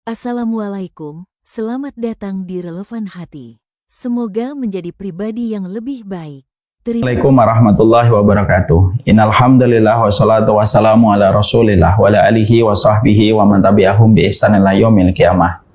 Assalamualaikum, selamat datang di Relevan Hati. Semoga menjadi pribadi yang lebih baik. Assalamualaikum warahmatullahi wabarakatuh. Innalhamdulillah wassalatu wassalamu ala rasulillah wa ala alihi wa sahbihi wa man tabi'ahum bi ihsan ila yaumil qiyamah.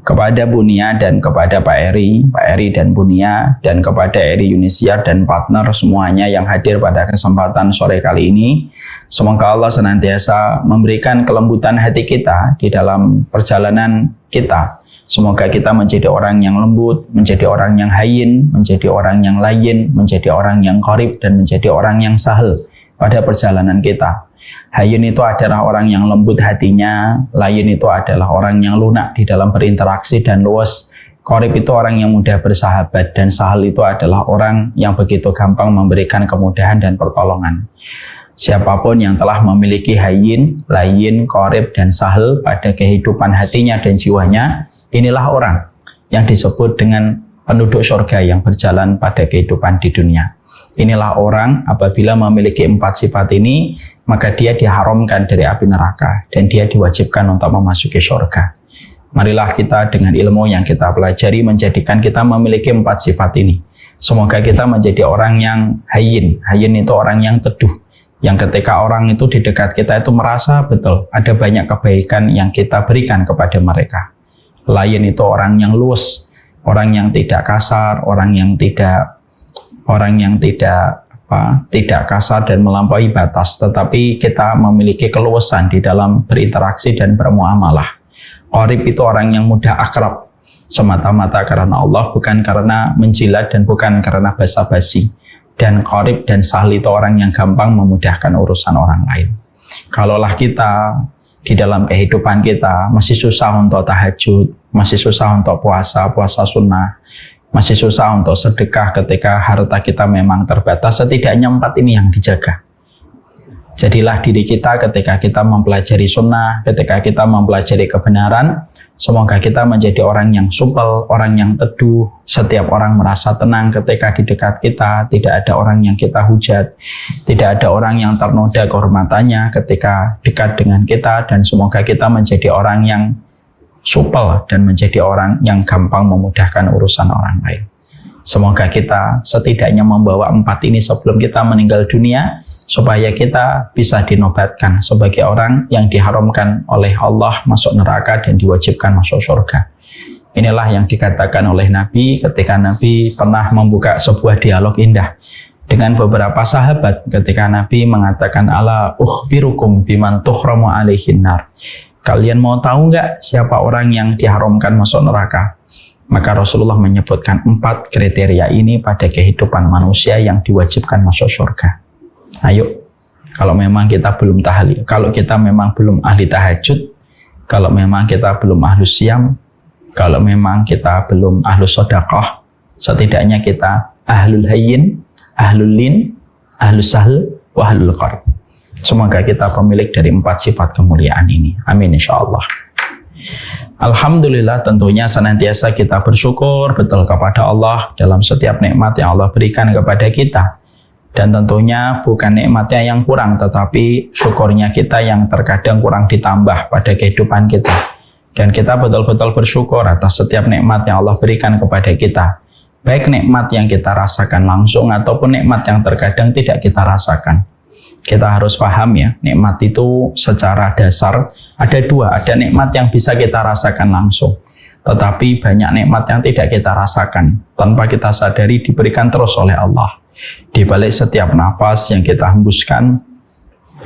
Kepada Bunia dan kepada Pak Eri dan Bunia, dan kepada Eri Yunisiar dan partner semuanya yang hadir pada kesempatan sore kali ini, semoga Allah senantiasa memberikan kelembutan hati kita di dalam perjalanan kita. Semoga kita menjadi orang yang lembut, menjadi orang yang hayyin, menjadi orang yang layyin, menjadi orang yang qarib, dan menjadi orang yang sahal pada perjalanan kita. Hayyin itu adalah orang yang lembut hatinya, layyin itu adalah orang yang lunak di dalam berinteraksi dan luas, qarib itu orang yang mudah bersahabat, dan sahal itu adalah orang yang begitu gampang memberikan kemudahan dan pertolongan. Siapapun yang telah memiliki hayyin, layyin, qarib, dan sahal pada kehidupan hatinya dan jiwanya, inilah orang yang disebut dengan penduduk surga yang berjalan pada kehidupan di dunia. Inilah orang apabila memiliki 4 sifat ini, maka dia diharamkan dari api neraka dan dia diwajibkan untuk memasuki surga. Marilah kita dengan ilmu yang kita pelajari menjadikan kita memiliki 4 sifat ini. Semoga kita menjadi orang yang hayyin. Hayyin itu orang yang teduh, yang ketika orang itu di dekat kita itu merasa betul ada banyak kebaikan yang kita berikan kepada mereka. Layyin itu orang yang luas, orang yang tidak kasar, orang yang tidak kasar dan melampaui batas, tetapi kita memiliki keluasan di dalam berinteraksi dan bermuamalah. Qarib itu orang yang mudah akrab, semata-mata karena Allah, bukan karena menjilat dan bukan karena basa-basi. Dan qarib dan sahal itu orang yang gampang memudahkan urusan orang lain. Kalaulah kita di dalam kehidupan kita masih susah untuk tahajud, masih susah untuk puasa sunnah, masih susah untuk sedekah ketika harta kita memang terbatas, setidaknya 4 ini yang dijaga. Jadilah diri kita ketika kita mempelajari sunnah, ketika kita mempelajari kebenaran, semoga kita menjadi orang yang supel, orang yang teduh, setiap orang merasa tenang ketika di dekat kita, tidak ada orang yang kita hujat, tidak ada orang yang ternoda kehormatannya ketika dekat dengan kita, dan semoga kita menjadi orang yang supel dan menjadi orang yang gampang memudahkan urusan orang lain. Semoga kita setidaknya membawa 4 ini sebelum kita meninggal dunia, supaya kita bisa dinobatkan sebagai orang yang diharamkan oleh Allah masuk neraka dan diwajibkan masuk surga. Inilah yang dikatakan oleh Nabi ketika Nabi pernah membuka sebuah dialog indah dengan beberapa sahabat ketika Nabi mengatakan, ala ukhbirukum biman tuhramu alaihin nar. Kalian mau tahu nggak siapa orang yang diharamkan masuk neraka? Maka Rasulullah menyebutkan 4 kriteria ini pada kehidupan manusia yang diwajibkan masuk surga. Ayo, kalau memang kita belum tahlil, kalau kita memang belum ahli tahajud, kalau memang kita belum ahlus siyam, kalau memang kita belum ahlus sedekah, setidaknya kita ahlul hayyin, ahlul lin, ahlus sahl, wa ahlul qarb. Semoga kita pemilik dari 4 sifat kemuliaan ini. Amin insyaallah. Alhamdulillah, tentunya senantiasa kita bersyukur betul kepada Allah dalam setiap nikmat yang Allah berikan kepada kita. Dan tentunya bukan nikmatnya yang kurang, tetapi syukurnya kita yang terkadang kurang ditambah pada kehidupan kita. Dan kita betul-betul bersyukur atas setiap nikmat yang Allah berikan kepada kita. Baik nikmat yang kita rasakan langsung ataupun nikmat yang terkadang tidak kita rasakan. Kita harus paham ya, nikmat itu secara dasar ada 2. Ada nikmat yang bisa kita rasakan langsung, tetapi banyak nikmat yang tidak kita rasakan tanpa kita sadari diberikan terus oleh Allah. Di balik setiap nafas yang kita hembuskan,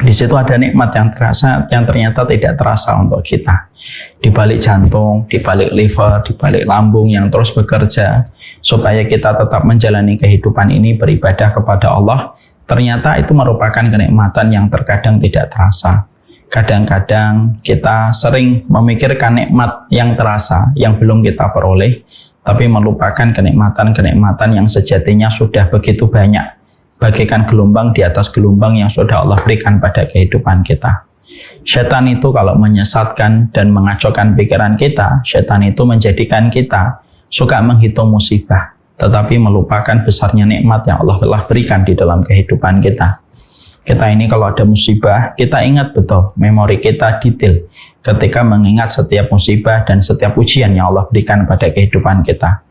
di situ ada nikmat yang terasa, yang ternyata tidak terasa untuk kita. Di balik jantung, di balik liver, di balik lambung yang terus bekerja supaya kita tetap menjalani kehidupan ini beribadah kepada Allah, ternyata itu merupakan kenikmatan yang terkadang tidak terasa. Kadang-kadang kita sering memikirkan nikmat yang terasa, yang belum kita peroleh, tapi melupakan kenikmatan-kenikmatan yang sejatinya sudah begitu banyak, bagaikan gelombang di atas gelombang yang sudah Allah berikan pada kehidupan kita. Setan itu kalau menyesatkan dan mengacaukan pikiran kita, setan itu menjadikan kita suka menghitung musibah, tetapi melupakan besarnya nikmat yang Allah telah berikan di dalam kehidupan kita. Kita ini kalau ada musibah, kita ingat betul, memori kita detail ketika mengingat setiap musibah dan setiap ujian yang Allah berikan pada kehidupan kita.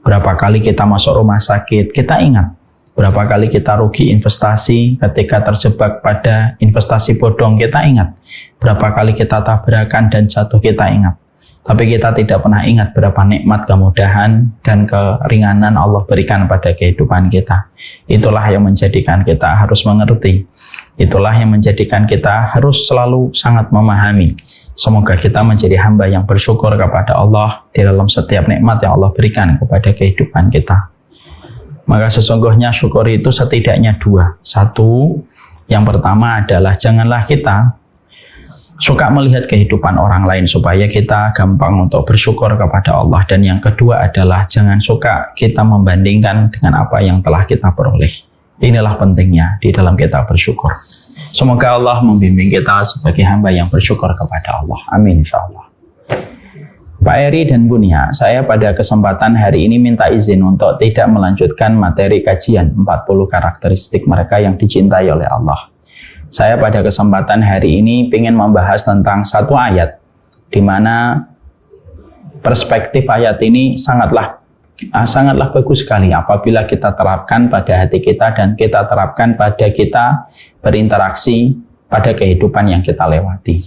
Berapa kali kita masuk rumah sakit, kita ingat. Berapa kali kita rugi investasi ketika terjebak pada investasi bodong, kita ingat. Berapa kali kita tabrakan dan jatuh, kita ingat. Tapi kita tidak pernah ingat berapa nikmat, kemudahan, dan keringanan Allah berikan pada kehidupan kita. Itulah yang menjadikan kita harus mengerti. Itulah yang menjadikan kita harus selalu sangat memahami. Semoga kita menjadi hamba yang bersyukur kepada Allah di dalam setiap nikmat yang Allah berikan kepada kehidupan kita. Maka sesungguhnya syukur itu setidaknya dua. Satu, yang pertama adalah janganlah kita suka melihat kehidupan orang lain supaya kita gampang untuk bersyukur kepada Allah. Dan yang kedua adalah jangan suka kita membandingkan dengan apa yang telah kita peroleh. Inilah pentingnya di dalam kita bersyukur. Semoga Allah membimbing kita sebagai hamba yang bersyukur kepada Allah. Amin insyaallah. Pak Eri dan Bunia, saya pada kesempatan hari ini minta izin untuk tidak melanjutkan materi kajian 40 karakteristik mereka yang dicintai oleh Allah. Saya pada kesempatan hari ini ingin membahas tentang satu ayat di mana perspektif ayat ini sangatlah bagus sekali apabila kita terapkan pada hati kita dan kita terapkan pada kita berinteraksi pada kehidupan yang kita lewati.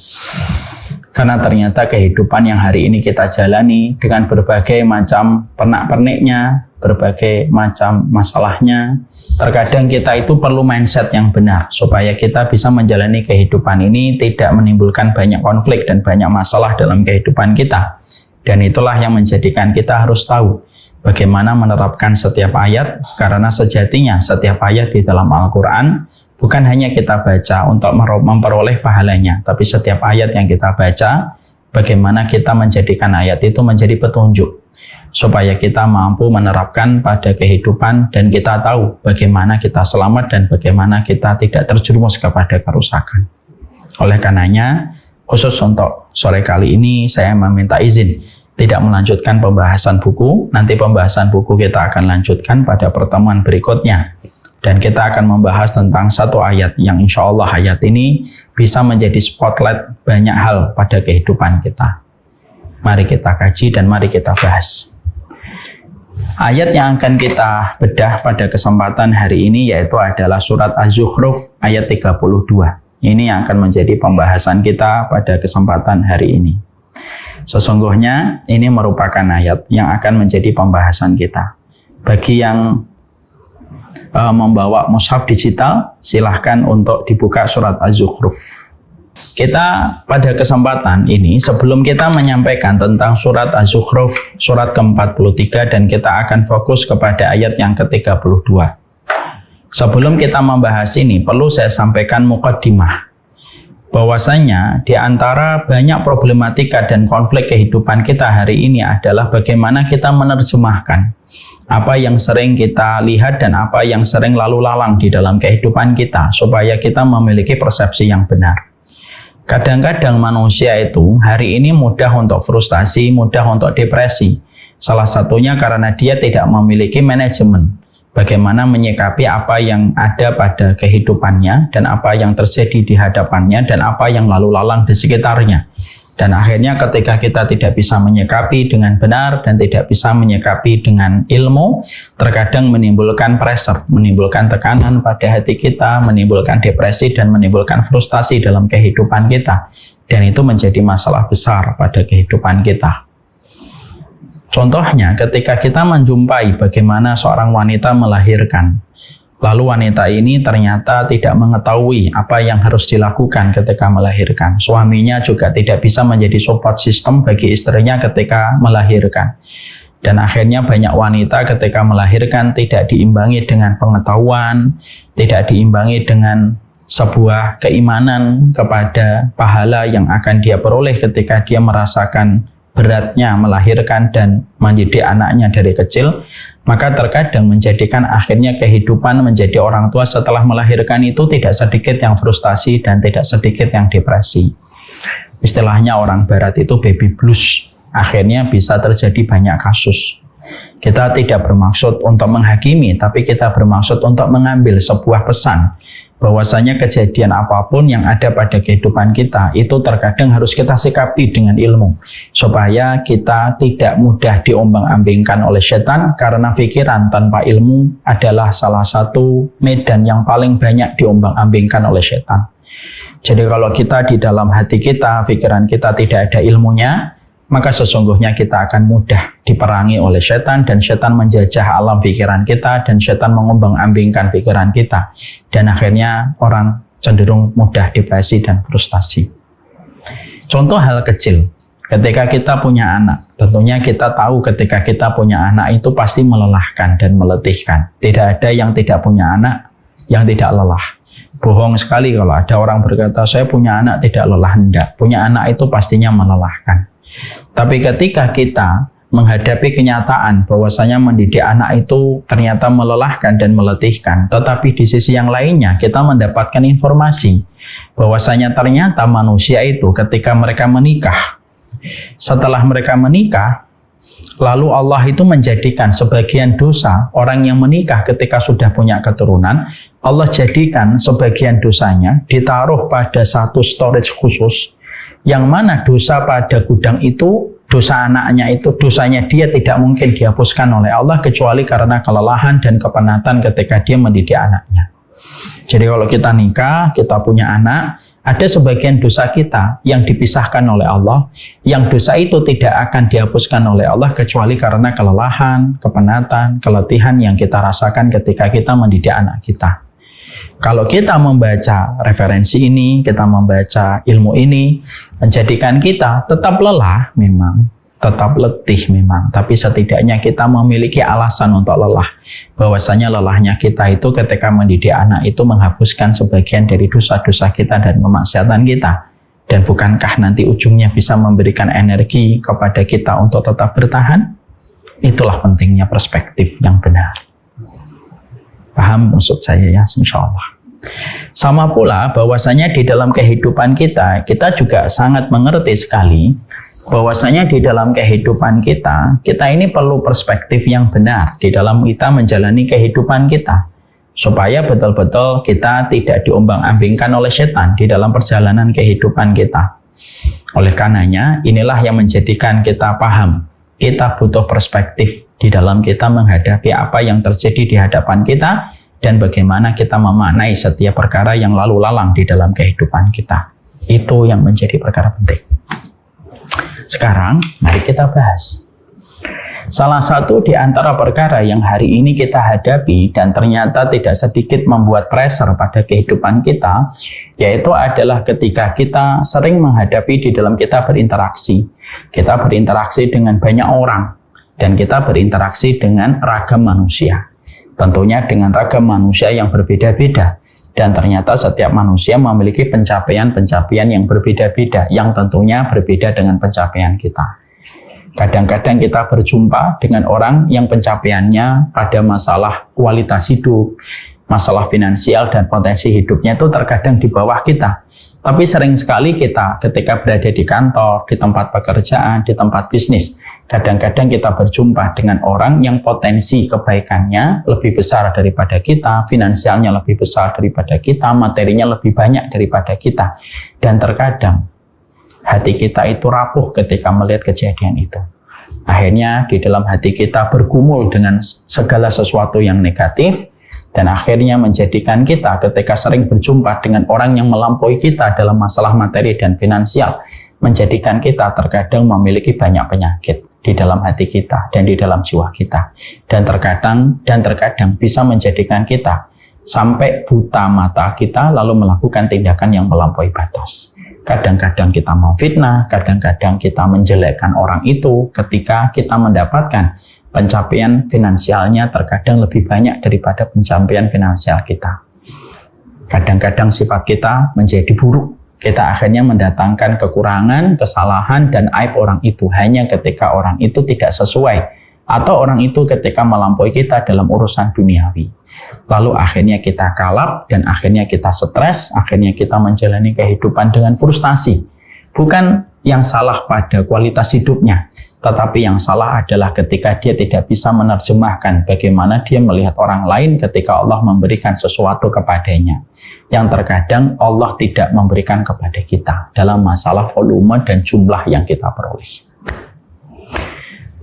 Karena ternyata kehidupan yang hari ini kita jalani dengan berbagai macam pernak-perniknya, berbagai macam masalahnya, terkadang kita itu perlu mindset yang benar supaya kita bisa menjalani kehidupan ini tidak menimbulkan banyak konflik dan banyak masalah dalam kehidupan kita. Dan itulah yang menjadikan kita harus tahu bagaimana menerapkan setiap ayat, karena sejatinya setiap ayat di dalam Al-Quran bukan hanya kita baca untuk memperoleh pahalanya, tapi setiap ayat yang kita baca, bagaimana kita menjadikan ayat itu menjadi petunjuk, supaya kita mampu menerapkan pada kehidupan dan kita tahu bagaimana kita selamat dan bagaimana kita tidak terjerumus kepada kerusakan. Oleh karenanya, khusus untuk sore kali ini, saya meminta izin tidak melanjutkan pembahasan buku. Nanti pembahasan buku kita akan lanjutkan pada pertemuan berikutnya. Dan kita akan membahas tentang satu ayat yang insya Allah ayat ini bisa menjadi spotlight banyak hal pada kehidupan kita. Mari kita kaji dan mari kita bahas. Ayat yang akan kita bedah pada kesempatan hari ini yaitu adalah surat Az-Zukhruf ayat 32. Ini yang akan menjadi pembahasan kita pada kesempatan hari ini. Sesungguhnya ini merupakan ayat yang akan menjadi pembahasan kita. Bagi yang membawa mushaf digital, silahkan untuk dibuka surat Az-Zukhruf. Kita pada kesempatan ini, sebelum kita menyampaikan tentang surat Az-Zukhruf, surat ke-43, dan kita akan fokus kepada ayat yang ke-32. Sebelum kita membahas ini, perlu saya sampaikan muqaddimah. Bahwasanya di antara banyak problematika dan konflik kehidupan kita hari ini adalah bagaimana kita menerjemahkan apa yang sering kita lihat dan apa yang sering lalu lalang di dalam kehidupan kita supaya kita memiliki persepsi yang benar. Kadang-kadang manusia itu hari ini mudah untuk frustasi, mudah untuk depresi. Salah satunya karena dia tidak memiliki manajemen. Bagaimana menyikapi apa yang ada pada kehidupannya dan apa yang terjadi di hadapannya dan apa yang lalu lalang di sekitarnya. Dan akhirnya ketika kita tidak bisa menyikapi dengan benar dan tidak bisa menyikapi dengan ilmu, terkadang menimbulkan pressure, menimbulkan tekanan pada hati kita, menimbulkan depresi dan menimbulkan frustasi dalam kehidupan kita. Dan itu menjadi masalah besar pada kehidupan kita. Contohnya ketika kita menjumpai bagaimana seorang wanita melahirkan, lalu wanita ini ternyata tidak mengetahui apa yang harus dilakukan ketika melahirkan. Suaminya juga tidak bisa menjadi support system bagi istrinya ketika melahirkan. Dan akhirnya banyak wanita ketika melahirkan tidak diimbangi dengan pengetahuan, tidak diimbangi dengan sebuah keimanan kepada pahala yang akan dia peroleh ketika dia merasakan beratnya melahirkan dan mendidik anaknya dari kecil, maka terkadang menjadikan akhirnya kehidupan menjadi orang tua setelah melahirkan itu tidak sedikit yang frustasi dan tidak sedikit yang depresi. Istilahnya orang barat itu baby blues. Akhirnya bisa terjadi banyak kasus. Kita tidak bermaksud untuk menghakimi, tapi kita bermaksud untuk mengambil sebuah pesan bahwasanya kejadian apapun yang ada pada kehidupan kita itu terkadang harus kita sikapi dengan ilmu supaya kita tidak mudah diombang-ambingkan oleh setan, karena pikiran tanpa ilmu adalah salah satu medan yang paling banyak diombang-ambingkan oleh setan. Jadi kalau kita di dalam hati kita, pikiran kita tidak ada ilmunya, maka sesungguhnya kita akan mudah diperangi oleh setan, dan setan menjajah alam pikiran kita, dan setan mengombang-ambingkan pikiran kita, dan akhirnya orang cenderung mudah depresi dan frustasi. Contoh hal kecil, ketika kita punya anak, tentunya kita tahu ketika kita punya anak itu pasti melelahkan dan meletihkan. Tidak ada yang tidak punya anak yang tidak lelah. Bohong sekali kalau ada orang berkata saya punya anak tidak lelah. Tidak, punya anak itu pastinya melelahkan. Tapi ketika kita menghadapi kenyataan bahwasanya mendidik anak itu ternyata melelahkan dan meletihkan, tetapi di sisi yang lainnya kita mendapatkan informasi bahwasanya ternyata manusia itu ketika mereka menikah, setelah mereka menikah, lalu Allah itu menjadikan sebagian dosa orang yang menikah ketika sudah punya keturunan, Allah jadikan sebagian dosanya ditaruh pada satu storage khusus, yang mana dosa pada gudang itu, dosa anaknya itu, dosanya dia tidak mungkin dihapuskan oleh Allah kecuali karena kelelahan dan kepenatan ketika dia mendidik anaknya. Jadi kalau kita nikah, kita punya anak, ada sebagian dosa kita yang dipisahkan oleh Allah, yang dosa itu tidak akan dihapuskan oleh Allah kecuali karena kelelahan, kepenatan, keletihan yang kita rasakan ketika kita mendidik anak kita. Kalau kita membaca referensi ini, kita membaca ilmu ini, menjadikan kita tetap lelah memang, tetap letih memang, tapi setidaknya kita memiliki alasan untuk lelah. Bahwasanya lelahnya kita itu ketika mendidik anak itu menghapuskan sebagian dari dosa-dosa kita dan kemaksiatan kita. Dan bukankah nanti ujungnya bisa memberikan energi kepada kita untuk tetap bertahan? Itulah pentingnya perspektif yang benar. Paham maksud saya ya, insya Allah. Sama pula bahwasanya di dalam kehidupan kita juga sangat mengerti sekali bahwasanya di dalam kehidupan kita ini perlu perspektif yang benar di dalam kita menjalani kehidupan kita, supaya betul-betul kita tidak diombang-ambingkan oleh setan di dalam perjalanan kehidupan kita. Oleh karenanya, inilah yang menjadikan kita paham, kita butuh perspektif di dalam kita menghadapi apa yang terjadi di hadapan kita, dan bagaimana kita memaknai setiap perkara yang lalu lalang di dalam kehidupan kita. Itu yang menjadi perkara penting. Sekarang, mari kita bahas. Salah satu di antara perkara yang hari ini kita hadapi dan ternyata tidak sedikit membuat pressure pada kehidupan kita, yaitu adalah ketika kita sering menghadapi di dalam kita berinteraksi. Kita berinteraksi dengan banyak orang, dan kita berinteraksi dengan ragam manusia. Tentunya dengan ragam manusia yang berbeda-beda, dan ternyata setiap manusia memiliki pencapaian-pencapaian yang berbeda-beda, yang tentunya berbeda dengan pencapaian kita. Kadang-kadang kita berjumpa dengan orang yang pencapaiannya pada masalah kualitas hidup, masalah finansial dan potensi hidupnya itu terkadang di bawah kita. Tapi sering sekali kita ketika berada di kantor, di tempat pekerjaan, di tempat bisnis, kadang-kadang kita berjumpa dengan orang yang potensi kebaikannya lebih besar daripada kita, finansialnya lebih besar daripada kita, materinya lebih banyak daripada kita. Dan terkadang hati kita itu rapuh ketika melihat kejadian itu. Akhirnya di dalam hati kita bergumul dengan segala sesuatu yang negatif, dan akhirnya menjadikan kita ketika sering berjumpa dengan orang yang melampaui kita dalam masalah materi dan finansial, menjadikan kita terkadang memiliki banyak penyakit di dalam hati kita dan di dalam jiwa kita. Dan terkadang bisa menjadikan kita sampai buta mata kita lalu melakukan tindakan yang melampaui batas. Kadang-kadang kita memfitnah, kadang-kadang kita menjelekkan orang itu ketika kita mendapatkan pencapaian finansialnya terkadang lebih banyak daripada pencapaian finansial kita. Kadang-kadang sifat kita menjadi buruk. Kita akhirnya mendatangkan kekurangan, kesalahan, dan aib orang itu hanya ketika orang itu tidak sesuai, atau orang itu ketika melampaui kita dalam urusan duniawi. Lalu akhirnya kita kalap, dan akhirnya kita stres, akhirnya kita menjalani kehidupan dengan frustasi. Bukan yang salah pada kualitas hidupnya, Tetapi yang salah adalah ketika dia tidak bisa menerjemahkan bagaimana dia melihat orang lain ketika Allah memberikan sesuatu kepadanya. Yang terkadang Allah tidak memberikan kepada kita dalam masalah volume dan jumlah yang kita peroleh.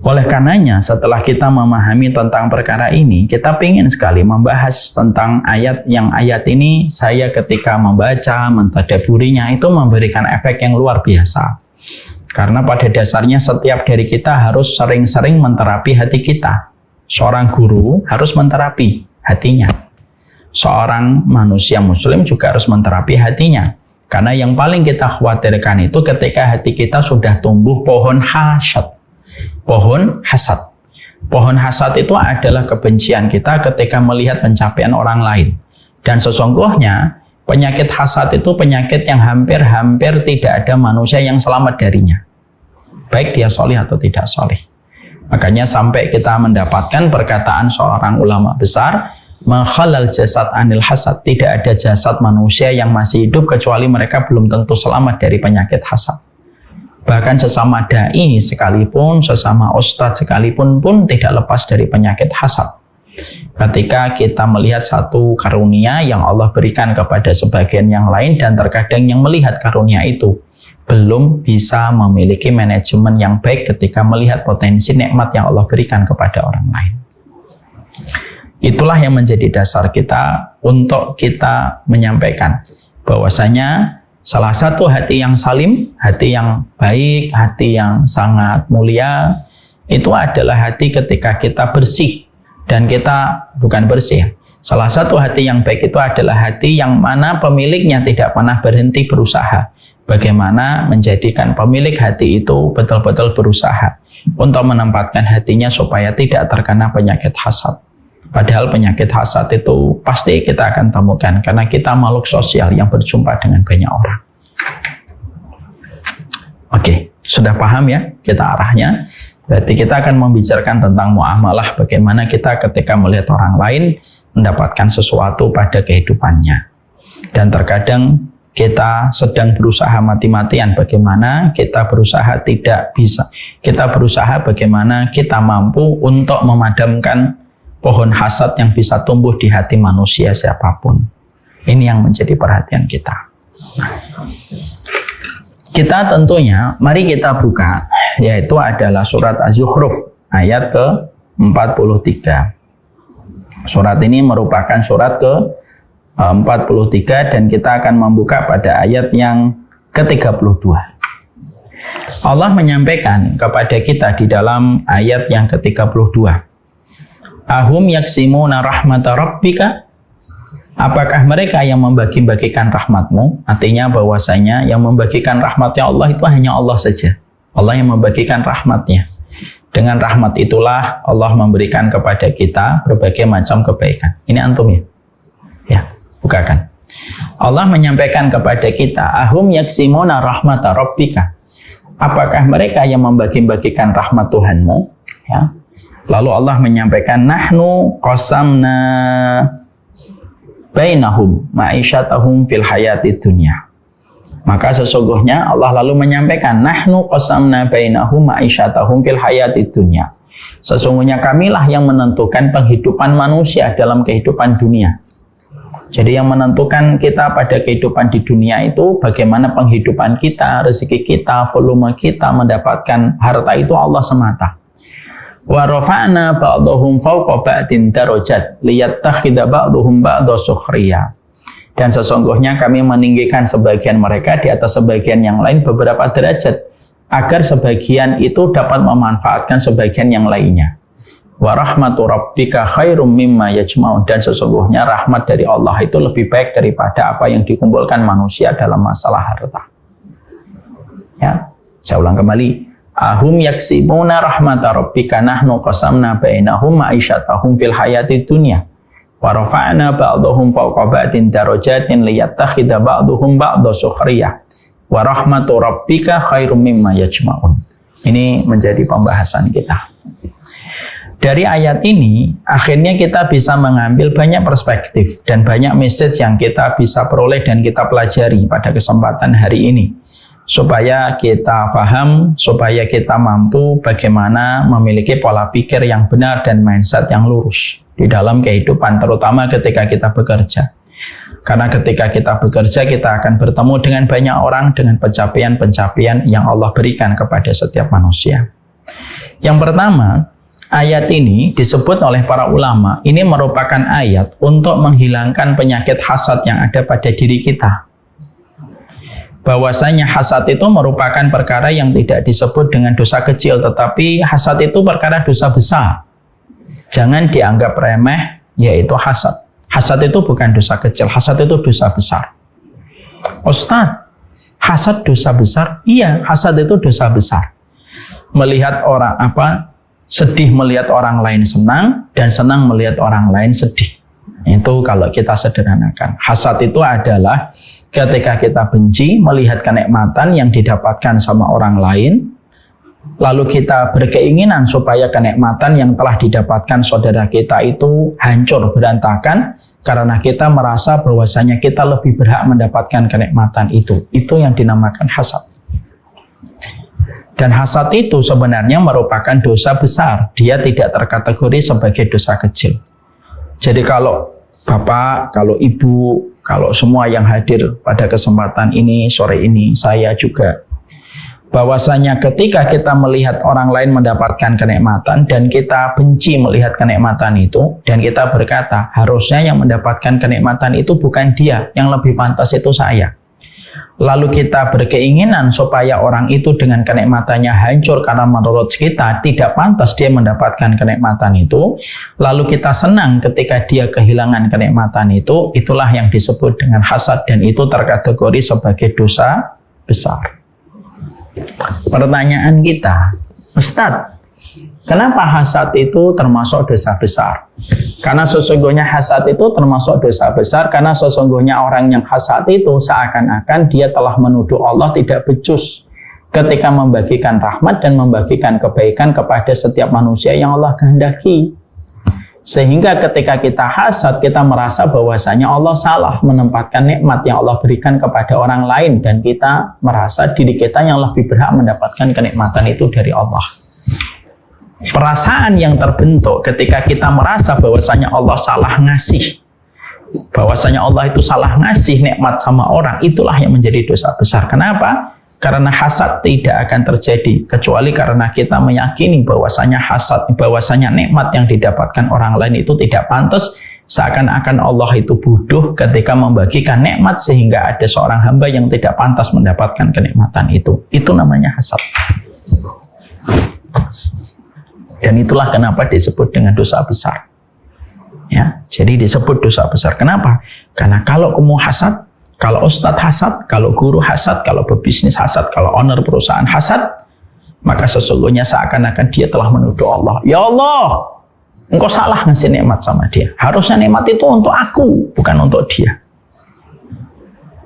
Oleh karenanya, setelah kita memahami tentang perkara ini, kita ingin sekali membahas tentang ayat ini saya ketika membaca, mentadaburinya itu memberikan efek yang luar biasa. Karena pada dasarnya setiap dari kita harus sering-sering menterapi hati kita. Seorang guru harus menterapi hatinya. Seorang manusia muslim juga harus menterapi hatinya. Karena yang paling kita khawatirkan itu ketika hati kita sudah tumbuh pohon hasad. Pohon hasad. Pohon hasad itu adalah kebencian kita ketika melihat pencapaian orang lain. Dan sesungguhnya penyakit hasad itu penyakit yang hampir-hampir tidak ada manusia yang selamat darinya. Baik dia solih atau tidak solih. Makanya sampai kita mendapatkan perkataan seorang ulama besar, makhalal jasad anil hasad. Tidak ada jasad manusia yang masih hidup kecuali mereka belum tentu selamat dari penyakit hasad. Bahkan sesama da'i sekalipun, sesama ustadz sekalipun pun tidak lepas dari penyakit hasad. Ketika kita melihat satu karunia yang Allah berikan kepada sebagian yang lain dan terkadang yang melihat karunia itu belum bisa memiliki manajemen yang baik ketika melihat potensi nikmat yang Allah berikan kepada orang lain. Itulah yang menjadi dasar kita untuk kita menyampaikan bahwasanya salah satu hati yang salim, hati yang baik, hati yang sangat mulia, itu adalah hati ketika kita bersih. Dan kita bukan bersih. Salah satu hati yang baik itu adalah hati yang mana pemiliknya tidak pernah berhenti berusaha. Bagaimana menjadikan pemilik hati itu betul-betul berusaha untuk menempatkan hatinya supaya tidak terkena penyakit hasad. Padahal penyakit hasad itu pasti kita akan temukan karena kita makhluk sosial yang berjumpa dengan banyak orang. Oke, sudah paham ya kita arahnya? Berarti kita akan membicarakan tentang muamalah, bagaimana kita ketika melihat orang lain mendapatkan sesuatu pada kehidupannya. Dan terkadang kita sedang berusaha mati-matian bagaimana kita berusaha tidak bisa. Kita berusaha bagaimana kita mampu untuk memadamkan pohon hasad yang bisa tumbuh di hati manusia siapapun. Ini yang menjadi perhatian kita. Kita tentunya, mari kita buka, yaitu adalah surat Az-Zukhruf ayat ke-43. Surat ini merupakan surat ke-43 dan kita akan membuka pada ayat yang ke-32. Allah menyampaikan kepada kita di dalam ayat yang ke-32. Ahum yaksimuna rahmata rabbika. Apakah mereka yang membagi-bagikan rahmatmu? Artinya bahwasanya yang membagikan rahmatnya Allah itu hanya Allah saja. Allah yang membagikan rahmatnya. Dengan rahmat itulah Allah memberikan kepada kita berbagai macam kebaikan. Ini antum ya? Ya, bukakan. Allah menyampaikan kepada kita, ahum yaksimuna rahmata rabbika. Apakah mereka yang membagi-bagikan rahmat Tuhanmu? Ya. Lalu Allah menyampaikan, nahnu qasamna bainahum ma'isyatahum fil hayatid dunya. Maka sesungguhnya Allah lalu menyampaikan, nahnu qasamna bainahum ma'isyatahum fil hayatid dunya. Sesungguhnya kamilah yang menentukan penghidupan manusia dalam kehidupan dunia. Jadi yang menentukan kita pada kehidupan di dunia itu bagaimana penghidupan kita, rezeki kita, volume kita mendapatkan harta itu Allah semata. Wa rafa'na ba'dahum fawqa ba'din darajat liyattakhidha ba'dahum ba'da sukhriya. Dan sesungguhnya kami meninggikan sebagian mereka di atas sebagian yang lain beberapa derajat agar sebagian itu dapat memanfaatkan sebagian yang lainnya. Wa rahmatu rabbika khairum mimma yajma'un. Dan sesungguhnya rahmat dari Allah itu lebih baik daripada apa yang dikumpulkan manusia dalam masalah harta. Ya, saya ulang kembali. Ahum yaksimuna rahmata rabbika nahnu qasamna bainahum ma'isyatahum fil hayatid dunya wa rafa'na ba'dahum fawqa ba'din darajatin liyattakhidha ba'dahum ba'da sukhriyah wa rahmatu rabbika khairum mimma yajma'un. Ini menjadi pembahasan kita. Dari ayat ini akhirnya kita bisa mengambil banyak perspektif dan banyak message yang kita bisa peroleh dan kita pelajari pada kesempatan hari ini. supaya kita paham, supaya kita mampu bagaimana memiliki pola pikir yang benar dan mindset yang lurus di dalam kehidupan, terutama ketika kita bekerja. Karena ketika kita bekerja, kita akan bertemu dengan banyak orang dengan pencapaian-pencapaian yang Allah berikan kepada setiap manusia. Yang pertama, ayat ini disebut oleh para ulama, ini merupakan ayat untuk menghilangkan penyakit hasad yang ada pada diri kita. Bahwasanya hasad itu merupakan perkara yang tidak disebut dengan dosa kecil, tetapi hasad itu perkara dosa besar. Jangan dianggap remeh, yaitu hasad. Hasad itu bukan dosa kecil, hasad itu dosa besar. Ustadz, hasad dosa besar? Iya, hasad itu dosa besar. Melihat orang sedih melihat orang lain senang, dan senang melihat orang lain sedih. Itu kalau kita sederhanakan. Hasad itu adalah ketika kita benci melihat kenikmatan yang didapatkan sama orang lain, lalu kita berkeinginan supaya kenikmatan yang telah didapatkan saudara kita itu hancur, berantakan, karena kita merasa bahwasanya kita lebih berhak mendapatkan kenikmatan itu. Itu yang dinamakan hasad. Dan hasad itu sebenarnya merupakan dosa besar. Dia tidak terkategori sebagai dosa kecil. Jadi kalau Bapak, kalau Ibu, kalau semua yang hadir pada kesempatan ini, sore ini, saya juga, bahwasanya ketika kita melihat orang lain mendapatkan kenikmatan dan kita benci melihat kenikmatan itu, dan kita berkata, harusnya yang mendapatkan kenikmatan itu bukan dia, yang lebih pantas itu saya. Lalu kita berkeinginan supaya orang itu dengan kenikmatannya hancur karena menurut kita tidak pantas dia mendapatkan kenikmatan itu. Lalu kita senang ketika dia kehilangan kenikmatan itu. Itulah yang disebut dengan hasad, dan itu terkategori sebagai dosa besar. Pertanyaan kita, Ustadz, kenapa hasad itu termasuk dosa besar? Karena sesungguhnya hasad itu termasuk dosa besar karena sesungguhnya orang yang hasad itu seakan-akan dia telah menuduh Allah tidak becus ketika membagikan rahmat dan membagikan kebaikan kepada setiap manusia yang Allah kehendaki. Sehingga ketika kita hasad, kita merasa bahwasanya Allah salah menempatkan nikmat yang Allah berikan kepada orang lain, dan kita merasa diri kita yang lebih berhak mendapatkan kenikmatan itu dari Allah. Perasaan yang terbentuk ketika kita merasa bahwasanya Allah salah ngasih, bahwasanya Allah itu salah ngasih nikmat sama orang, itulah yang menjadi dosa besar. Kenapa? Karena hasad tidak akan terjadi kecuali karena kita meyakini bahwasanya hasad, bahwasanya nikmat yang didapatkan orang lain itu tidak pantas, seakan-akan Allah itu bodoh ketika membagikan nikmat sehingga ada seorang hamba yang tidak pantas mendapatkan kenikmatan itu. Itu namanya hasad. Dan itulah kenapa disebut dengan dosa besar. Ya, jadi disebut dosa besar. Kenapa? Karena kalau kamu hasad, kalau ustadz hasad, kalau guru hasad, kalau pebisnis hasad, kalau owner perusahaan hasad, maka sesungguhnya seakan-akan dia telah menuduh Allah. Ya Allah, engkau salah ngasih nikmat sama dia. Harusnya nikmat itu untuk aku, bukan untuk dia.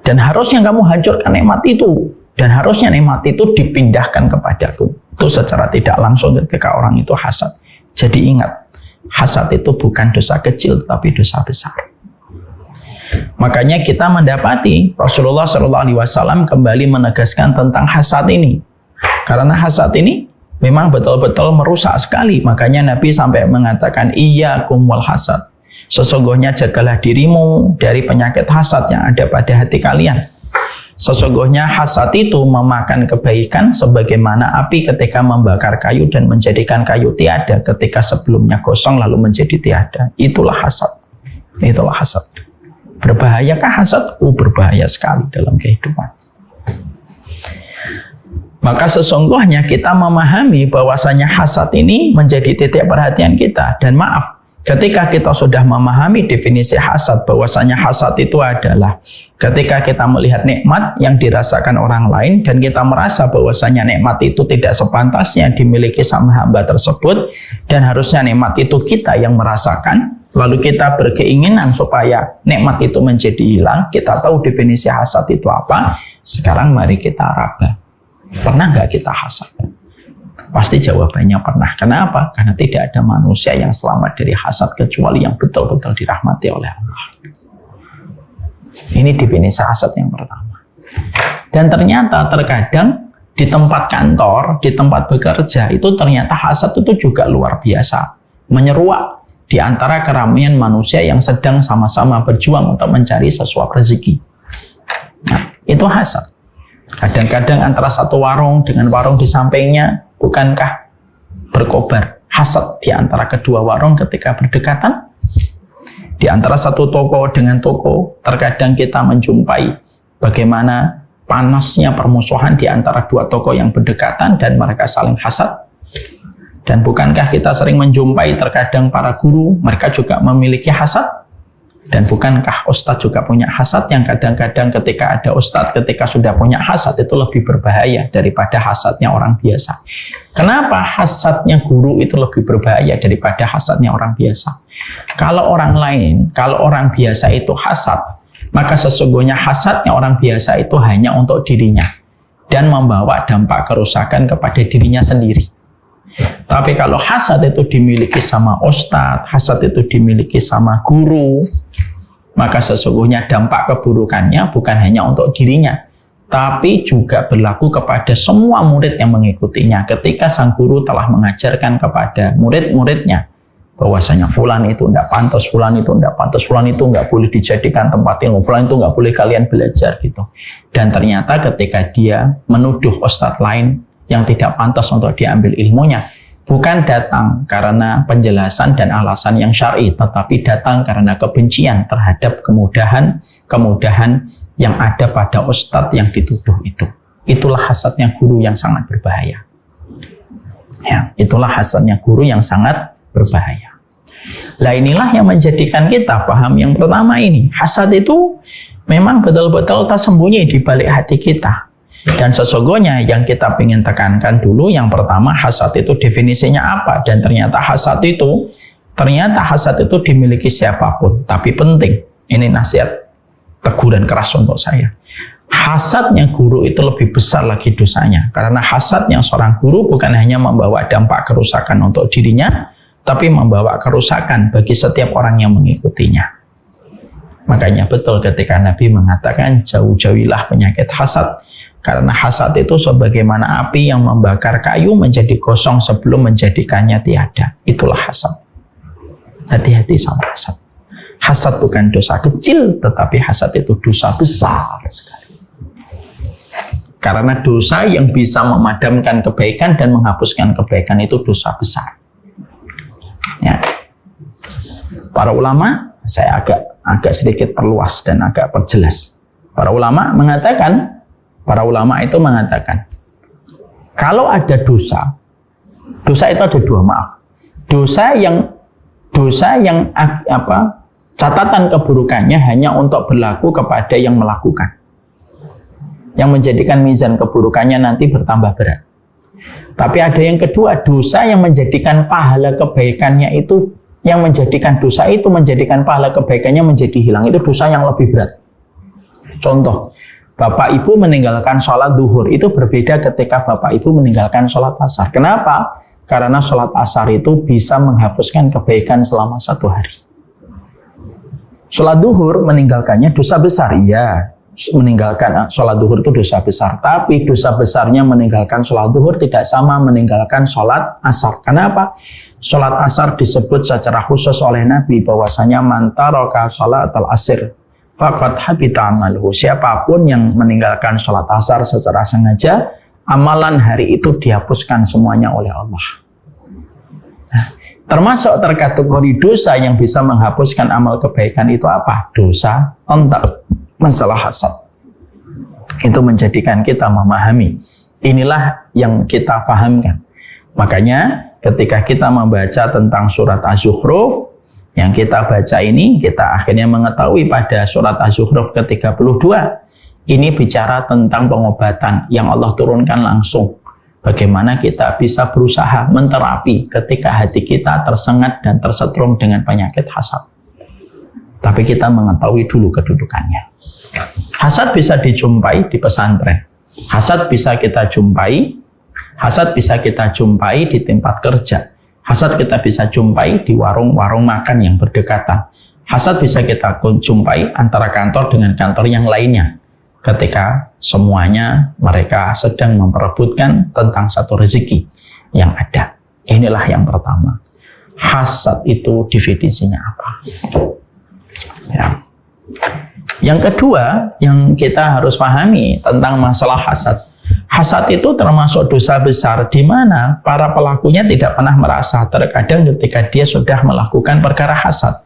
Dan harusnya kamu hancurkan nikmat itu. Dan harusnya nikmat itu dipindahkan kepadaku. Itu secara tidak langsung ketika orang itu hasad. Jadi ingat, hasad itu bukan dosa kecil, tapi dosa besar. Makanya kita mendapati Rasulullah SAW kembali menegaskan tentang hasad ini. Karena hasad ini memang betul-betul merusak sekali. Makanya Nabi sampai mengatakan, iyyakum wal hasad. Sesungguhnya jagalah dirimu dari penyakit hasad yang ada pada hati kalian. Sesungguhnya hasad itu memakan kebaikan sebagaimana api ketika membakar kayu dan menjadikan kayu tiada ketika sebelumnya gosong lalu menjadi tiada. Itulah hasad. Itulah hasad. Berbahayakah hasad? Berbahaya sekali dalam kehidupan. Maka sesungguhnya kita memahami bahwasanya hasad ini menjadi titik perhatian kita. Dan maaf, ketika kita sudah memahami definisi hasad, bahwasanya hasad itu adalah ketika kita melihat nikmat yang dirasakan orang lain dan kita merasa bahwasanya nikmat itu tidak sepantasnya dimiliki sama hamba tersebut dan harusnya nikmat itu kita yang merasakan, lalu kita berkeinginan supaya nikmat itu menjadi hilang. Kita tahu definisi hasad itu apa. Sekarang mari kita raba. Pernah nggak kita hasad? Pasti jawabannya pernah. Kenapa? Karena tidak ada manusia yang selamat dari hasad kecuali yang betul-betul dirahmati oleh Allah. Ini definisi hasad yang pertama. Dan ternyata terkadang di tempat kantor, di tempat bekerja, itu ternyata hasad itu juga luar biasa. Menyeruak di antara keramaian manusia yang sedang sama-sama berjuang untuk mencari sesuap rezeki. Nah, itu hasad. Kadang-kadang antara satu warung dengan warung di sampingnya, bukankah berkobar hasad di antara kedua warung ketika berdekatan? Di antara satu toko dengan toko, terkadang kita menjumpai bagaimana panasnya permusuhan di antara dua toko yang berdekatan dan mereka saling hasad. Dan bukankah kita sering menjumpai terkadang para guru, mereka juga memiliki hasad? Dan bukankah ustadz juga punya hasad, yang kadang-kadang ketika ada ustadz, ketika sudah punya hasad itu lebih berbahaya daripada hasadnya orang biasa. Kenapa hasadnya guru itu lebih berbahaya daripada hasadnya orang biasa? Kalau orang lain, kalau orang biasa itu hasad, maka sesungguhnya hasadnya orang biasa itu hanya untuk dirinya dan membawa dampak kerusakan kepada dirinya sendiri. Tapi kalau hasad itu dimiliki sama ustadz, hasad itu dimiliki sama guru, maka sesungguhnya dampak keburukannya bukan hanya untuk dirinya, tapi juga berlaku kepada semua murid yang mengikutinya. Ketika sang guru telah mengajarkan kepada murid-muridnya bahwasanya fulan itu tidak pantas, fulan itu tidak pantas, fulan itu nggak boleh dijadikan tempat ilmu, fulan itu nggak boleh kalian belajar gitu. Dan ternyata ketika dia menuduh ustadz lain yang tidak pantas untuk diambil ilmunya, bukan datang karena penjelasan dan alasan yang syar'i, tetapi datang karena kebencian terhadap kemudahan yang ada pada ustadz yang dituduh itu. Itulah hasadnya guru yang sangat berbahaya. Ya, itulah hasadnya guru yang sangat berbahaya. Lah inilah yang menjadikan kita paham yang pertama ini. Hasad itu memang betul-betul tersembunyi di balik hati kita. Dan sesungguhnya yang kita ingin tekankan dulu, yang pertama, hasad itu definisinya apa? Dan ternyata hasad itu dimiliki siapapun. Tapi penting, ini nasihat teguran keras untuk saya. Hasadnya guru itu lebih besar lagi dosanya. Karena hasadnya seorang guru bukan hanya membawa dampak kerusakan untuk dirinya, tapi membawa kerusakan bagi setiap orang yang mengikutinya. Makanya betul ketika Nabi mengatakan, jauh-jauhilah penyakit hasad. Karena hasad itu sebagaimana api yang membakar kayu menjadi gosong sebelum menjadikannya tiada. Itulah hasad. Hati-hati sama hasad. Hasad bukan dosa kecil, tetapi hasad itu dosa besar sekali. Karena dosa yang bisa memadamkan kebaikan dan menghapuskan kebaikan itu dosa besar. Ya. Para ulama, saya agak sedikit perluas dan agak perjelas. Para ulama itu mengatakan, kalau ada dosa itu ada dua, maaf. Dosa yang catatan keburukannya hanya untuk berlaku kepada yang melakukan, yang menjadikan mizan keburukannya nanti bertambah berat. Tapi ada yang kedua, dosa yang menjadikan pahala kebaikannya itu, yang menjadikan dosa itu menjadikan pahala kebaikannya menjadi hilang, itu dosa yang lebih berat. Contoh, Bapak Ibu meninggalkan sholat duhur, itu berbeda ketika Bapak Ibu meninggalkan sholat asar. Kenapa? Karena sholat asar itu bisa menghapuskan kebaikan selama 1 hari. Sholat duhur meninggalkannya dosa besar, iya. Meninggalkan sholat duhur itu dosa besar. Tapi dosa besarnya meninggalkan sholat duhur tidak sama meninggalkan sholat asar. Kenapa? Sholat asar disebut secara khusus oleh Nabi bahwasanya man taraka sholatal asr faqad habita amaluhu. Siapapun yang meninggalkan sholat asar secara sengaja, amalan hari itu dihapuskan semuanya oleh Allah. Nah, termasuk terkategori dosa yang bisa menghapuskan amal kebaikan itu apa? Dosa tentang masalah hasad. Itu menjadikan kita memahami. Inilah yang kita pahamkan. Makanya ketika kita membaca tentang surat Az-Zukhruf, yang kita baca ini, kita akhirnya mengetahui pada surat Az-Zukhruf ke-32, ini bicara tentang pengobatan yang Allah turunkan langsung. Bagaimana kita bisa berusaha menterapi ketika hati kita tersengat dan tersetrum dengan penyakit hasad. Tapi kita mengetahui dulu kedudukannya. Hasad bisa dijumpai di pesantren. Hasad bisa kita jumpai di tempat kerja. Hasad kita bisa jumpai di warung-warung makan yang berdekatan. Hasad bisa kita jumpai antara kantor dengan kantor yang lainnya. ketika semuanya mereka sedang memperebutkan tentang satu rezeki yang ada. Inilah yang pertama. Hasad itu definisinya apa? Ya. Yang kedua yang kita harus pahami tentang masalah hasad. Hasad itu termasuk dosa besar di mana para pelakunya tidak pernah merasa. Terkadang ketika dia sudah melakukan perkara hasad.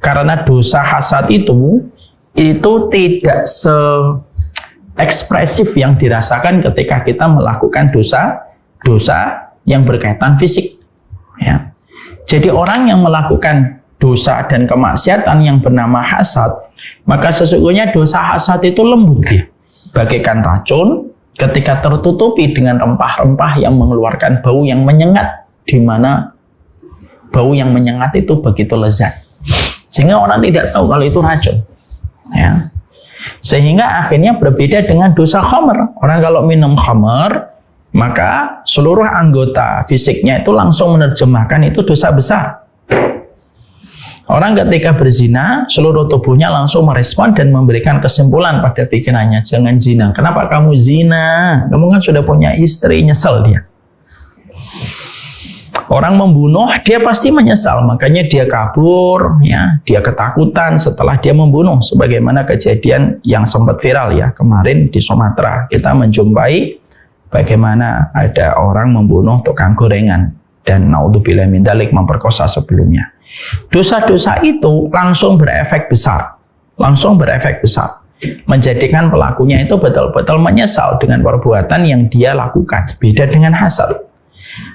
Karena dosa hasad itu tidak ekspresif yang dirasakan ketika kita melakukan dosa yang berkaitan fisik. Ya. Jadi orang yang melakukan dosa dan kemaksiatan yang bernama hasad, maka sesungguhnya dosa hasad itu lembut ya, bagaikan racun ketika tertutupi dengan rempah-rempah yang mengeluarkan bau yang menyengat, di mana bau yang menyengat itu begitu lezat, sehingga orang tidak tahu kalau itu racun. Ya. Sehingga akhirnya berbeda dengan dosa khamr. Orang kalau minum khamr, maka seluruh anggota fisiknya itu langsung menerjemahkan itu dosa besar. Orang ketika berzina, seluruh tubuhnya langsung merespon dan memberikan kesimpulan pada pikirannya, jangan zina. Kenapa kamu zina? Kamu kan sudah punya istri, nyesel dia. Orang membunuh, dia pasti menyesal, makanya dia kabur, ya, dia ketakutan setelah dia membunuh, sebagaimana kejadian yang sempat viral ya kemarin di Sumatera. Kita menjumpai bagaimana ada orang membunuh tukang gorengan dan naudzubillah min dzalik memperkosa sebelumnya. Dosa-dosa itu langsung berefek besar, menjadikan pelakunya itu betul-betul menyesal dengan perbuatan yang dia lakukan. Beda dengan hasad.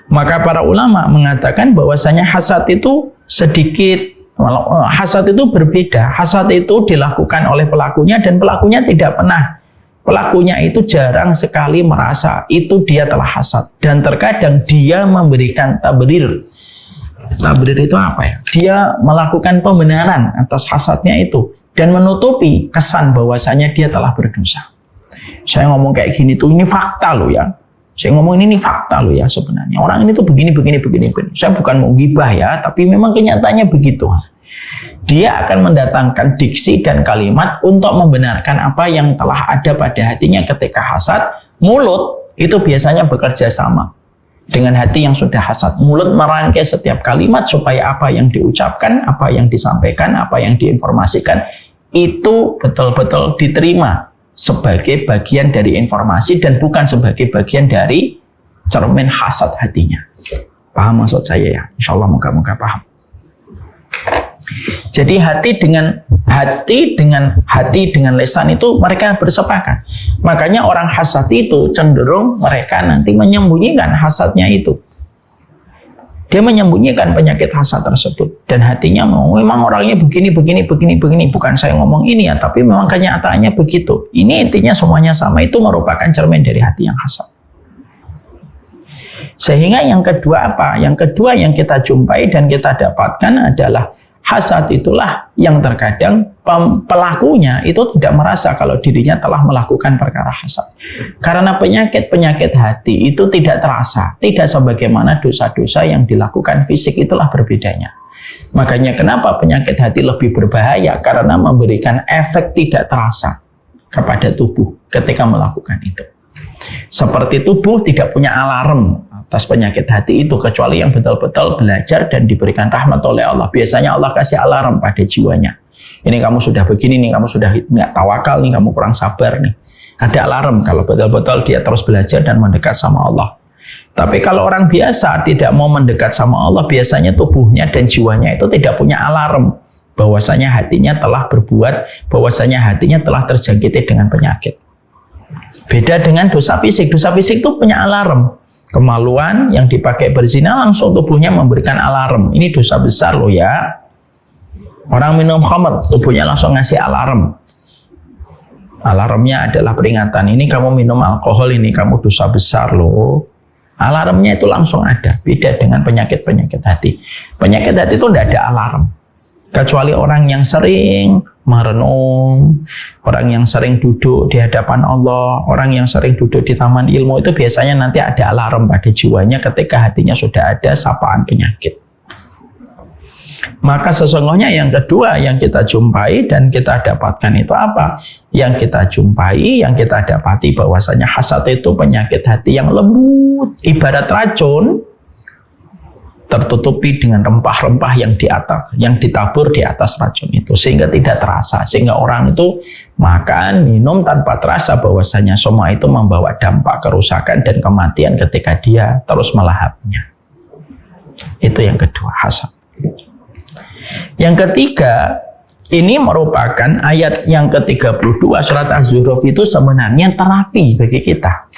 Maka para ulama mengatakan bahwasanya hasad itu hasad itu berbeda. Hasad itu dilakukan oleh pelakunya dan pelakunya tidak pernah. Pelakunya itu jarang sekali merasa itu dia telah hasad. Dan terkadang dia memberikan tabrir. Tabrir itu apa ya? Dia melakukan pembenaran atas hasadnya itu dan menutupi kesan bahwasanya dia telah berdosa. Saya ngomong kayak gini tuh ini fakta loh ya. Saya ngomong ini fakta loh ya sebenarnya. Orang ini tuh begini. Saya bukan mau gibah ya, tapi memang kenyataannya begitu. Dia akan mendatangkan diksi dan kalimat untuk membenarkan apa yang telah ada pada hatinya ketika hasad. Mulut itu biasanya bekerja sama dengan hati yang sudah hasad. Mulut merangkai setiap kalimat supaya apa yang diucapkan, apa yang disampaikan, apa yang diinformasikan itu betul-betul diterima sebagai bagian dari informasi dan bukan sebagai bagian dari cermin hasad hatinya. Paham maksud saya ya? Insya Allah moga-moga paham. Jadi hati dengan lisan itu mereka bersepakat. Makanya orang hasad itu cenderung mereka nanti menyembunyikan hasadnya itu. Dia menyembunyikan penyakit hasad tersebut dan hatinya memang orangnya begini. Bukan saya ngomong ini ya, tapi memang kenyataannya begitu. Ini intinya semuanya sama, itu merupakan cermin dari hati yang hasad. Sehingga yang kedua apa? Yang kedua yang kita jumpai dan kita dapatkan adalah hasad itulah yang terkadang pelakunya itu tidak merasa kalau dirinya telah melakukan perkara hasad. Karena penyakit-penyakit hati itu tidak terasa, tidak sebagaimana dosa-dosa yang dilakukan fisik, itulah berbedanya. Makanya kenapa penyakit hati lebih berbahaya? Karena memberikan efek tidak terasa kepada tubuh ketika melakukan itu. Seperti tubuh tidak punya alarm atas penyakit hati itu kecuali yang betul-betul belajar dan diberikan rahmat oleh Allah. Biasanya Allah kasih alarm pada jiwanya. Ini kamu sudah begini nih, kamu sudah nggak tawakal nih, kamu kurang sabar nih. Ada alarm kalau betul-betul dia terus belajar dan mendekat sama Allah. Tapi kalau orang biasa tidak mau mendekat sama Allah, biasanya tubuhnya dan jiwanya itu tidak punya alarm bahwasanya hatinya telah berbuat, bahwasanya hatinya telah terjangkiti dengan penyakit. Beda dengan dosa fisik. Dosa fisik itu punya alarm. Kemaluan yang dipakai berzina langsung tubuhnya memberikan alarm. Ini dosa besar loh ya. Orang minum khamr, tubuhnya langsung ngasih alarm. Alarmnya adalah peringatan. Ini kamu minum alkohol, ini kamu dosa besar loh. Alarmnya itu langsung ada. Beda dengan penyakit-penyakit hati. Penyakit hati itu tidak ada alarm. Kecuali orang yang sering merenung, orang yang sering duduk di hadapan Allah, orang yang sering duduk di taman ilmu, itu biasanya nanti ada alarm pada jiwanya ketika hatinya sudah ada sapaan penyakit. Maka sesungguhnya yang kedua yang kita jumpai dan kita dapatkan itu apa? Yang kita jumpai, yang kita dapati bahwasanya hasad itu penyakit hati yang lembut, ibarat racun tertutupi dengan rempah-rempah yang di atas, yang ditabur di atas racun itu, sehingga tidak terasa, sehingga orang itu makan, minum tanpa terasa bahwasanya semua itu membawa dampak kerusakan dan kematian ketika dia terus melahapnya. Itu yang kedua, hasad. Yang ketiga, ini merupakan ayat yang ke-32 surat Az-Zukhruf itu sebenarnya terapi bagi kita.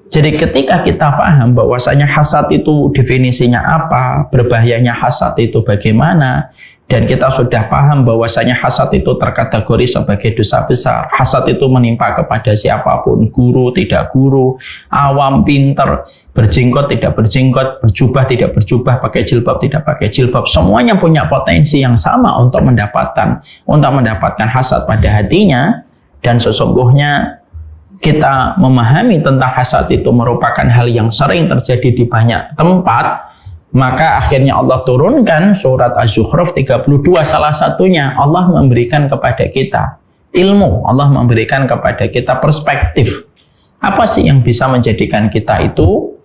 Jadi ketika kita paham bahwasanya hasad itu definisinya apa, berbahayanya hasad itu bagaimana, dan kita sudah paham bahwasanya hasad itu terkategori sebagai dosa besar. Hasad itu menimpa kepada siapapun, guru, tidak guru, awam, pinter, berjenggot, tidak berjenggot, berjubah, tidak berjubah, pakai jilbab, tidak pakai jilbab. Semuanya punya potensi yang sama untuk mendapatkan hasad pada hatinya. Dan sesungguhnya kita memahami tentang hasad itu merupakan hal yang sering terjadi di banyak tempat. Maka akhirnya Allah turunkan surat Az-Zukhruf 32, salah satunya Allah memberikan kepada kita ilmu, Allah memberikan kepada kita perspektif. Apa sih yang bisa menjadikan kita itu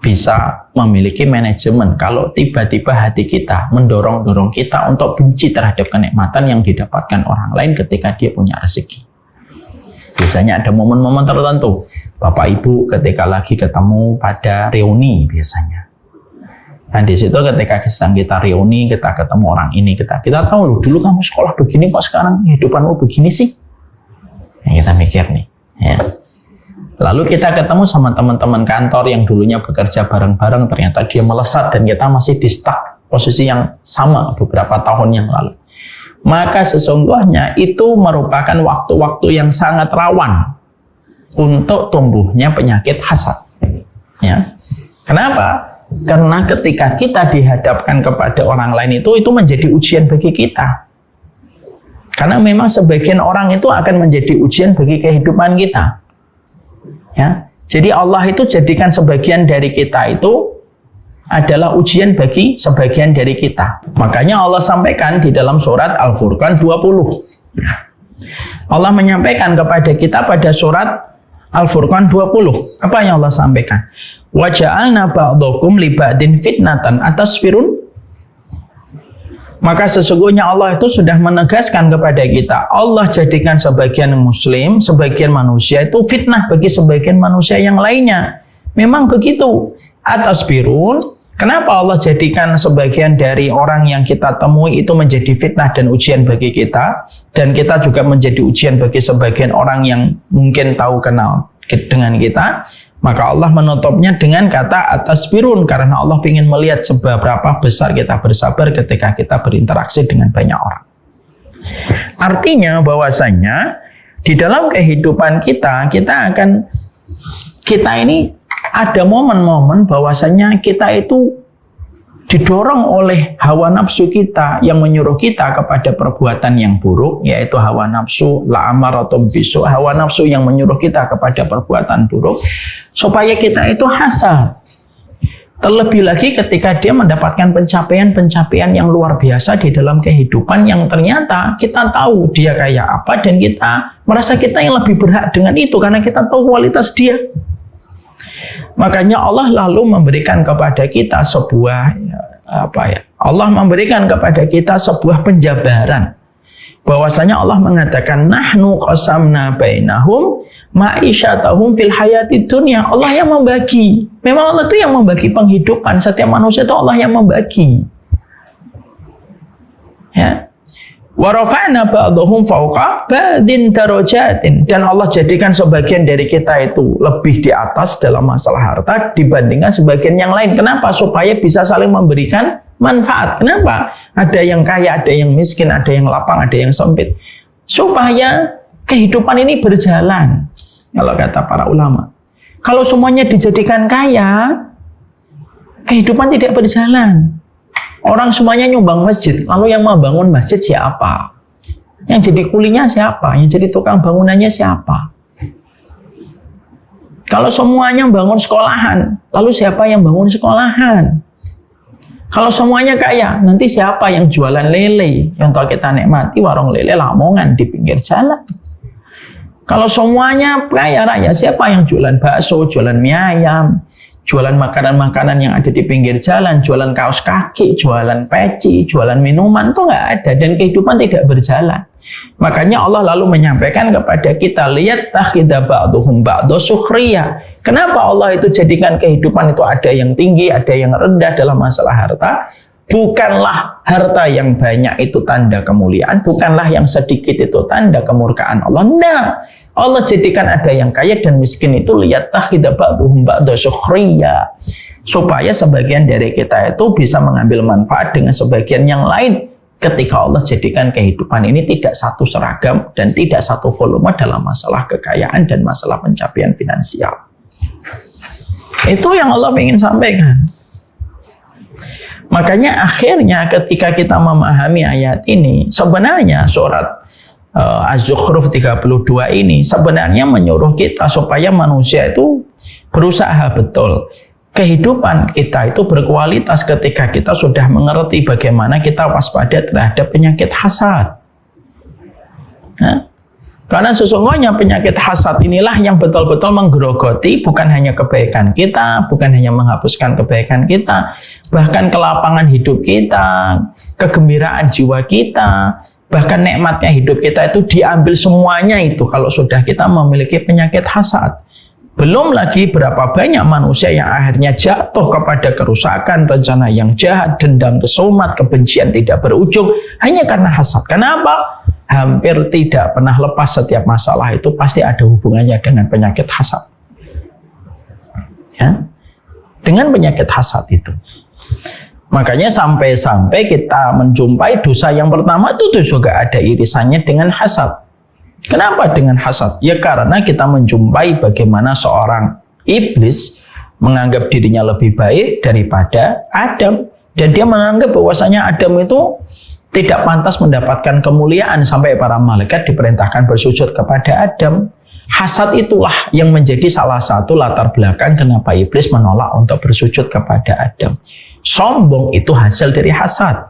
bisa memiliki manajemen kalau tiba-tiba hati kita mendorong-dorong kita untuk benci terhadap kenikmatan yang didapatkan orang lain ketika dia punya rezeki. Biasanya ada momen-momen tertentu, Bapak Ibu ketika lagi ketemu pada reuni biasanya. Dan di situ ketika sedang kita reuni, kita ketemu orang ini, kita tahu loh, dulu kamu sekolah begini, kok sekarang kehidupanmu begini sih? Nah, kita mikir nih. Ya. Lalu kita ketemu sama teman-teman kantor yang dulunya bekerja bareng-bareng, ternyata dia melesat dan kita masih di stuck posisi yang sama beberapa tahun yang lalu. Maka sesungguhnya itu merupakan waktu-waktu yang sangat rawan untuk tumbuhnya penyakit hasad. Ya. Kenapa? Karena ketika kita dihadapkan kepada orang lain itu menjadi ujian bagi kita. Karena memang sebagian orang itu akan menjadi ujian bagi kehidupan kita. Ya. Jadi Allah itu jadikan sebagian dari kita itu adalah ujian bagi sebagian dari kita. Makanya Allah sampaikan di dalam surat Al-Furqan 20. Allah menyampaikan kepada kita pada surat Al-Furqan 20. Apa yang Allah sampaikan? Wa ja'alna ba'dakum li ba'din fitnatan atasfirun. Maka sesungguhnya Allah itu sudah menegaskan kepada kita, Allah jadikan sebagian muslim, sebagian manusia itu fitnah bagi sebagian manusia yang lainnya. Memang begitu. Atasfirun. Kenapa Allah jadikan sebagian dari orang yang kita temui itu menjadi fitnah dan ujian bagi kita, dan kita juga menjadi ujian bagi sebagian orang yang mungkin tahu kenal dengan kita? Maka Allah menutupnya dengan kata atasbirun, karena Allah ingin melihat seberapa besar kita bersabar ketika kita berinteraksi dengan banyak orang. Artinya bahwasanya di dalam kehidupan kita ini ada momen-momen bahwasanya kita itu didorong oleh hawa nafsu kita yang menyuruh kita kepada perbuatan yang buruk, yaitu hawa nafsu la'amaratum bisu, hawa nafsu yang menyuruh kita kepada perbuatan buruk supaya kita itu hasad. Terlebih lagi ketika dia mendapatkan pencapaian-pencapaian yang luar biasa di dalam kehidupan yang ternyata kita tahu dia kayak apa dan kita merasa kita yang lebih berhak dengan itu karena kita tahu kualitas dia. Makanya Allah lalu memberikan kepada kita Allah memberikan kepada kita sebuah penjabaran. Bahwasanya Allah mengatakan nahnu qasamna bainahum ma'isyatahum fil hayatid dunya. Allah yang membagi. Memang Allah itu yang membagi penghidupan. Setiap manusia itu Allah yang membagi. Ya. Wa rafa'na ba'dahum fawqa ba'din darajatin, dan Allah jadikan sebagian dari kita itu lebih di atas dalam masalah harta dibandingkan sebagian yang lain. Kenapa? Supaya bisa saling memberikan manfaat. Kenapa? Ada yang kaya, ada yang miskin, ada yang lapang, ada yang sempit. Supaya kehidupan ini berjalan. Kalau kata para ulama, kalau semuanya dijadikan kaya, kehidupan tidak berjalan. Orang semuanya nyumbang masjid, lalu yang membangun masjid siapa? Yang jadi kulinya siapa? Yang jadi tukang bangunannya siapa? Kalau semuanya bangun sekolahan, lalu siapa yang bangun sekolahan? Kalau semuanya kaya, nanti siapa yang jualan lele? Yang kita nikmati warung lele Lamongan di pinggir jalan. Kalau semuanya kaya raya, siapa yang jualan bakso, jualan mie ayam, jualan makanan-makanan yang ada di pinggir jalan, jualan kaos kaki, jualan peci, jualan minuman, itu nggak ada. Dan kehidupan tidak berjalan. Makanya Allah lalu menyampaikan kepada kita, lihat takhidha ba'duhum ba'du sukhriya. Kenapa Allah itu jadikan kehidupan itu ada yang tinggi, ada yang rendah dalam masalah harta? Bukanlah harta yang banyak itu tanda kemuliaan, bukanlah yang sedikit itu tanda kemurkaan Allah. Nah, Allah jadikan ada yang kaya dan miskin itu lihat takhidha ba'duhum ba'du sukhriya. Supaya sebagian dari kita itu bisa mengambil manfaat dengan sebagian yang lain. Ketika Allah jadikan kehidupan ini tidak satu seragam dan tidak satu volume dalam masalah kekayaan dan masalah pencapaian finansial. Itu yang Allah ingin sampaikan. Makanya akhirnya ketika kita memahami ayat ini, sebenarnya surat Az-Zukhruf 32 ini sebenarnya menyuruh kita supaya manusia itu berusaha betul. Kehidupan kita itu berkualitas ketika kita sudah mengerti bagaimana kita waspada terhadap penyakit hasad. Nah, karena sesungguhnya penyakit hasad inilah yang betul-betul menggerogoti bukan hanya kebaikan kita, bukan hanya menghapuskan kebaikan kita, bahkan kelapangan hidup kita, kegembiraan jiwa kita, bahkan nikmatnya hidup kita itu diambil semuanya itu kalau sudah kita memiliki penyakit hasad. Belum lagi berapa banyak manusia yang akhirnya jatuh kepada kerusakan, rencana yang jahat, dendam, kesumat, kebencian tidak berujung hanya karena hasad. Kenapa? Hampir tidak pernah lepas setiap masalah itu pasti ada hubungannya dengan penyakit hasad. Ya, dengan penyakit hasad itu. Makanya sampai-sampai kita menjumpai dosa yang pertama itu juga ada irisannya dengan hasad. Kenapa dengan hasad? Ya karena kita menjumpai bagaimana seorang iblis menganggap dirinya lebih baik daripada Adam. Dan dia menganggap bahwasanya Adam itu tidak pantas mendapatkan kemuliaan sampai para malaikat diperintahkan bersujud kepada Adam. Hasad itulah yang menjadi salah satu latar belakang kenapa iblis menolak untuk bersujud kepada Adam. Sombong itu hasil dari hasad.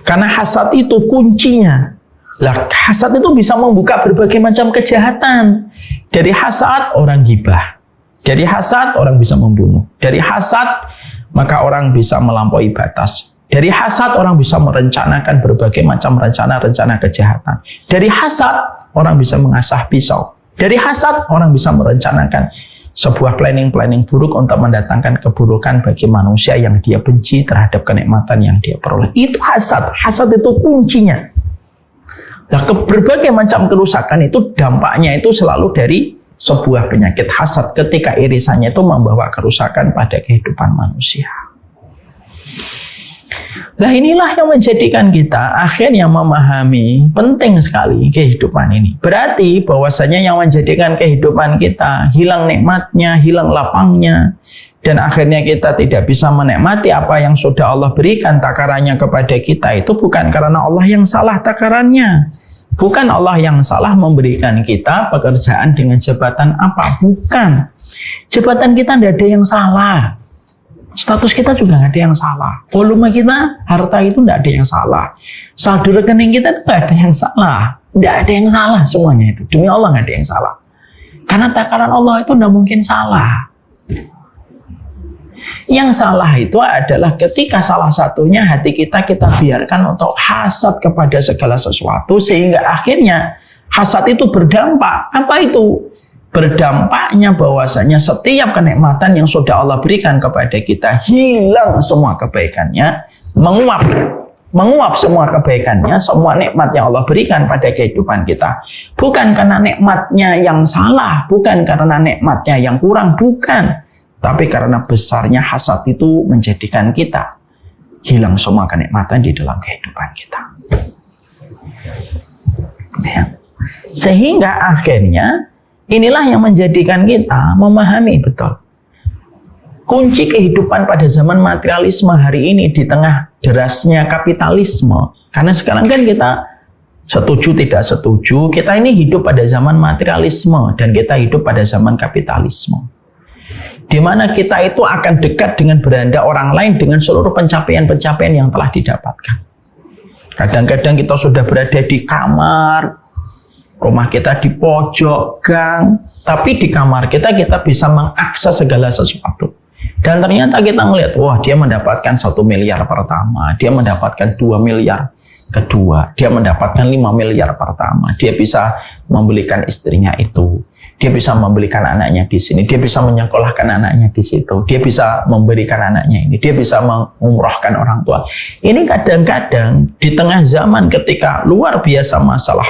Karena hasad itu kuncinya. Lah, hasad itu bisa membuka berbagai macam kejahatan. Dari hasad orang gibah. Dari hasad orang bisa membunuh. Dari hasad maka orang bisa melampaui batas. Dari hasad orang bisa merencanakan berbagai macam rencana-rencana kejahatan. Dari hasad orang bisa mengasah pisau. Dari hasad orang bisa merencanakan sebuah planning-planning buruk untuk mendatangkan keburukan bagi manusia yang dia benci terhadap kenikmatan yang dia peroleh. Itu hasad. Hasad itu kuncinya. Nah, berbagai macam kerusakan itu dampaknya itu selalu dari sebuah penyakit hasad ketika irisannya itu membawa kerusakan pada kehidupan manusia. Nah, inilah yang menjadikan kita akhirnya memahami penting sekali kehidupan ini. Berarti bahwasanya yang menjadikan kehidupan kita hilang nikmatnya, hilang lapangnya, dan akhirnya kita tidak bisa menikmati apa yang sudah Allah berikan takarannya kepada kita itu bukan karena Allah yang salah takarannya. Bukan Allah yang salah memberikan kita pekerjaan dengan jabatan apa. Bukan. Jabatan kita tidak ada yang salah. Status kita juga tidak ada yang salah. Volume kita, harta itu tidak ada yang salah. Saldo rekening kita tidak ada yang salah. Tidak ada yang salah semuanya itu. Demi Allah tidak ada yang salah. Karena takaran Allah itu tidak mungkin salah. Yang salah itu adalah ketika salah satunya hati kita biarkan untuk hasad kepada segala sesuatu sehingga akhirnya hasad itu berdampak. Apa itu? Berdampaknya bahwasanya setiap kenikmatan yang sudah Allah berikan kepada kita hilang semua kebaikannya, menguap semua kebaikannya, semua nikmat yang Allah berikan pada kehidupan kita. Bukan karena nikmatnya yang salah, bukan karena nikmatnya yang kurang, bukan. Tapi karena besarnya hasad itu menjadikan kita hilang semua kenikmatan di dalam kehidupan kita. Ya. Sehingga akhirnya inilah yang menjadikan kita memahami betul. Kunci kehidupan pada zaman materialisme hari ini di tengah derasnya kapitalisme. Karena sekarang kan kita setuju tidak setuju, kita ini hidup pada zaman materialisme dan kita hidup pada zaman kapitalisme. di mana kita itu akan dekat dengan beranda orang lain dengan seluruh pencapaian-pencapaian yang telah didapatkan. Kadang-kadang kita sudah berada di kamar, rumah kita di pojok gang, tapi di kamar kita bisa mengakses segala sesuatu. Dan ternyata kita melihat, wah dia mendapatkan 1 miliar pertama, dia mendapatkan 2 miliar kedua, dia mendapatkan 5 miliar pertama, dia bisa membelikan istrinya itu, dia bisa membelikan anaknya di sini, dia bisa menyekolahkan anaknya di situ, dia bisa memberikan anaknya ini, dia bisa mengumrohkan orang tua. Ini kadang-kadang di tengah zaman ketika luar biasa masalah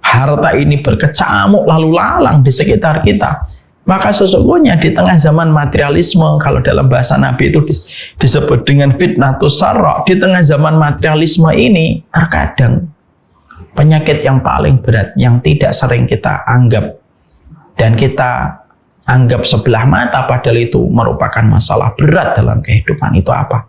harta ini berkecamuk lalu lalang di sekitar kita, maka sesungguhnya di tengah zaman materialisme, kalau dalam bahasa Nabi itu disebut dengan fitnatus sarra, di tengah zaman materialisme ini terkadang penyakit yang paling berat yang tidak sering kita anggap dan kita anggap sebelah mata padahal itu merupakan masalah berat dalam kehidupan itu apa?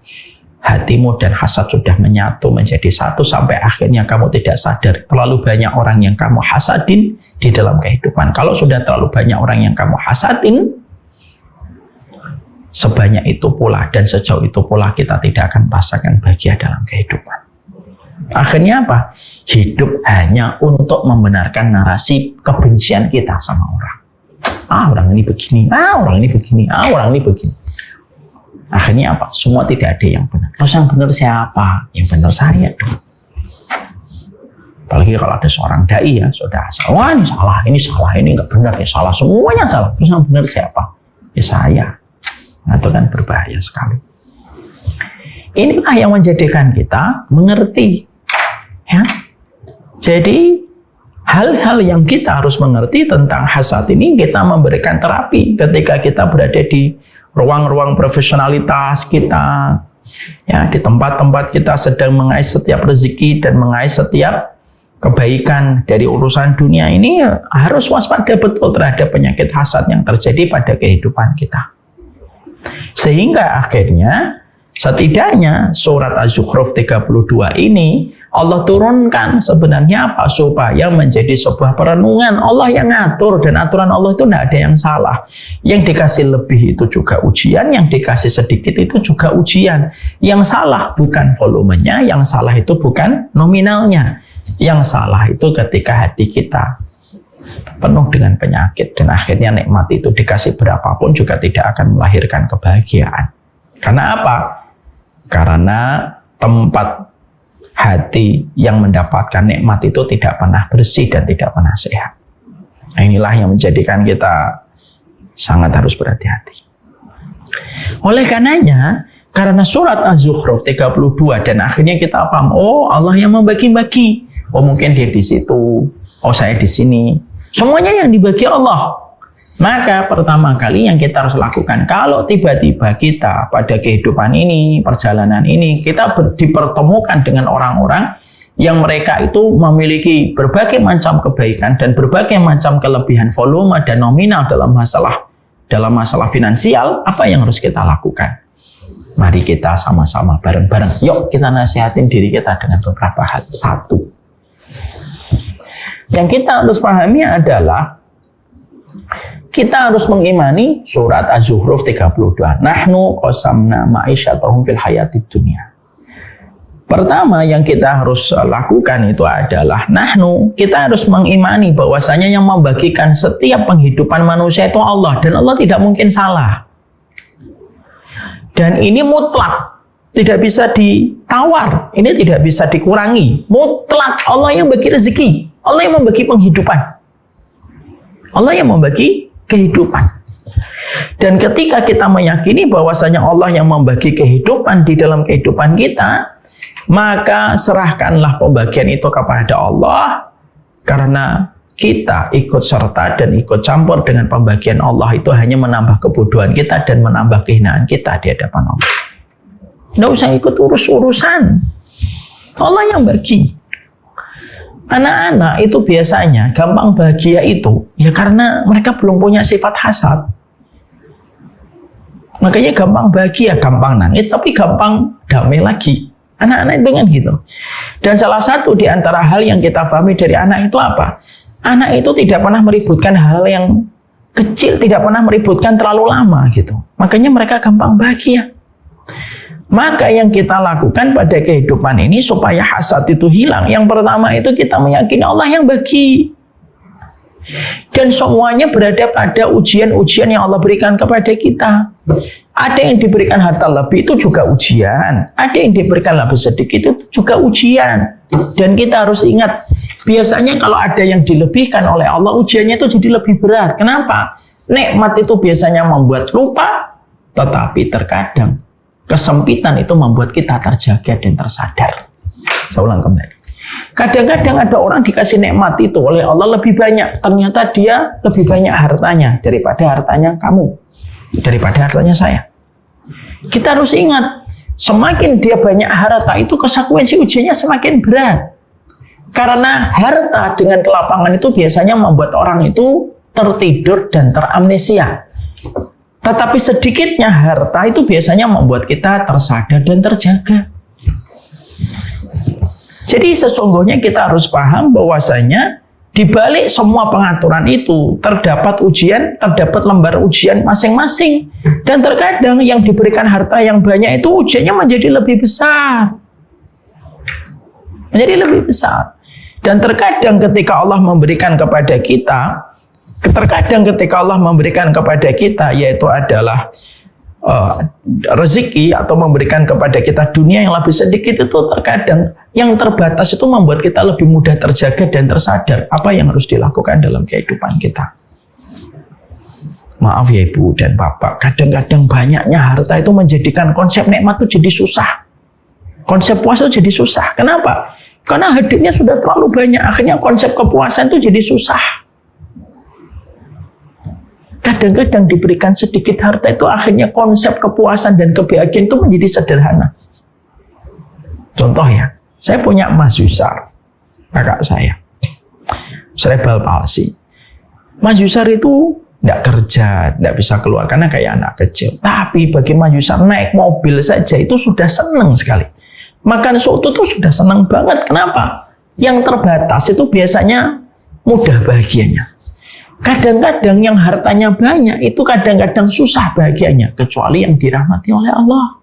Hatimu dan hasad sudah menyatu menjadi satu sampai akhirnya kamu tidak sadar terlalu banyak orang yang kamu hasadin di dalam kehidupan. Kalau sudah terlalu banyak orang yang kamu hasadin, sebanyak itu pula dan sejauh itu pula kita tidak akan merasakan bahagia dalam kehidupan. Akhirnya apa? Hidup hanya untuk membenarkan narasi kebencian kita sama orang. Orang ini begini, orang ini begini, orang ini begini. Akhirnya apa? Semua tidak ada yang benar. Terus yang benar siapa? Yang benar saya dong. Apalagi kalau ada seorang dai ya, sudah wah ini salah, ini nggak benar, ya salah, semuanya salah. Terus yang benar siapa? Ya saya. Nah, itu kan berbahaya sekali. Inilah yang menjadikan kita mengerti. Ya. Jadi hal-hal yang kita harus mengerti tentang hasad ini kita memberikan terapi ketika kita berada di ruang-ruang profesionalitas kita, ya, di tempat-tempat kita sedang mengais setiap rezeki dan mengais setiap kebaikan dari urusan dunia ini, harus waspada betul terhadap penyakit hasad yang terjadi pada kehidupan kita. Sehingga akhirnya setidaknya surat Az-Zukhruf 32 ini Allah turunkan sebenarnya apa? Supaya menjadi sebuah perenungan. Allah yang ngatur dan aturan Allah itu tidak ada yang salah. Yang dikasih lebih itu juga ujian, yang dikasih sedikit itu juga ujian. Yang salah bukan volumenya, yang salah itu bukan nominalnya. Yang salah itu ketika hati kita penuh dengan penyakit dan akhirnya nikmat itu dikasih berapapun juga tidak akan melahirkan kebahagiaan. Karena apa? Karena tempat hati yang mendapatkan nikmat itu tidak pernah bersih dan tidak pernah sehat. Nah, inilah yang menjadikan kita sangat harus berhati-hati. Oleh karenanya, karena surat Az-Zukhruf 32 dan akhirnya kita paham, oh Allah yang membagi-bagi. Oh mungkin dia di situ, oh saya di sini. Semuanya yang dibagi Allah. Maka pertama kali yang kita harus lakukan, kalau tiba-tiba kita pada kehidupan ini, perjalanan ini, kita dipertemukan dengan orang-orang yang mereka itu memiliki berbagai macam kebaikan dan berbagai macam kelebihan volume dan nominal dalam masalah finansial, apa yang harus kita lakukan? Mari kita sama-sama bareng-bareng, yuk kita nasihatin diri kita dengan beberapa hal. Satu, yang kita harus pahami adalah kita harus mengimani surat Az-Zukhruf 32. Nahnu qasamna ma'isyatahum fil hayatid dunya. Pertama yang kita harus lakukan itu adalah kita harus mengimani bahwasanya yang membagikan setiap penghidupan manusia itu Allah dan Allah tidak mungkin salah. Dan ini mutlak, tidak bisa ditawar, ini tidak bisa dikurangi. Mutlak Allah yang bagi rezeki, Allah yang membagi penghidupan. Allah yang membagi kehidupan. Dan ketika kita meyakini bahwasanya Allah yang membagi kehidupan di dalam kehidupan kita, maka serahkanlah pembagian itu kepada Allah, karena kita ikut serta dan ikut campur dengan pembagian Allah itu hanya menambah kebodohan kita dan menambah kehinaan kita di hadapan Allah. Nggak usah ikut urus-urusan. Allah yang bagi. Anak-anak itu biasanya gampang bahagia itu ya karena mereka belum punya sifat hasad. Makanya gampang bahagia, gampang nangis, tapi gampang damai lagi. Anak-anak itu kan gitu. Dan salah satu di antara hal yang kita pahami dari anak itu apa? Anak itu tidak pernah meributkan hal yang kecil, tidak pernah meributkan terlalu lama gitu. Makanya mereka gampang bahagia. Maka yang kita lakukan pada kehidupan ini supaya hasad itu hilang, yang pertama itu kita meyakini Allah yang bagi. Dan semuanya berada pada ujian-ujian yang Allah berikan kepada kita. Ada yang diberikan harta lebih, itu juga ujian. Ada yang diberikan lebih sedikit, itu juga ujian. Dan kita harus ingat, biasanya kalau ada yang dilebihkan oleh Allah, ujiannya itu jadi lebih berat. Kenapa? Nikmat itu biasanya membuat lupa, tetapi terkadang kesempitan itu membuat kita terjaga dan tersadar. Saya ulang kembali. Kadang-kadang ada orang dikasih nikmat itu oleh Allah lebih banyak. Ternyata dia lebih banyak hartanya daripada hartanya kamu, daripada hartanya saya. Kita harus ingat, semakin dia banyak harta itu konsekuensi ujiannya semakin berat. Karena harta dengan kelapangan itu biasanya membuat orang itu tertidur dan teramnesia. Tetapi sedikitnya harta itu biasanya membuat kita tersadar dan terjaga. Jadi sesungguhnya kita harus paham bahwasanya di balik semua pengaturan itu terdapat ujian, terdapat lembar ujian masing-masing. Dan terkadang yang diberikan harta yang banyak itu ujiannya menjadi lebih besar. Menjadi lebih besar. Dan terkadang ketika Allah memberikan kepada kita, yaitu adalah rezeki atau memberikan kepada kita dunia yang lebih sedikit, itu terkadang yang terbatas itu membuat kita lebih mudah terjaga dan tersadar apa yang harus dilakukan dalam kehidupan kita. Maaf ya Ibu dan Bapak, kadang-kadang banyaknya harta itu menjadikan konsep nikmat itu jadi susah. Konsep puasa itu jadi susah. Kenapa? Karena hadirnya sudah terlalu banyak, akhirnya konsep kepuasan itu jadi susah. Kadang-kadang diberikan sedikit harta itu akhirnya konsep kepuasan dan kebahagiaan itu menjadi sederhana. Contoh ya, saya punya Mas Yusar, kakak saya, cerebral palsy. Mas Yusar itu tidak kerja, tidak bisa keluar karena kayak anak kecil. Tapi bagi Mas Yusar naik mobil saja itu sudah senang sekali. Makan soto itu sudah senang banget. Kenapa? Yang terbatas itu biasanya mudah bahagianya. Kadang-kadang yang hartanya banyak itu kadang-kadang susah bahagianya, kecuali yang dirahmati oleh Allah.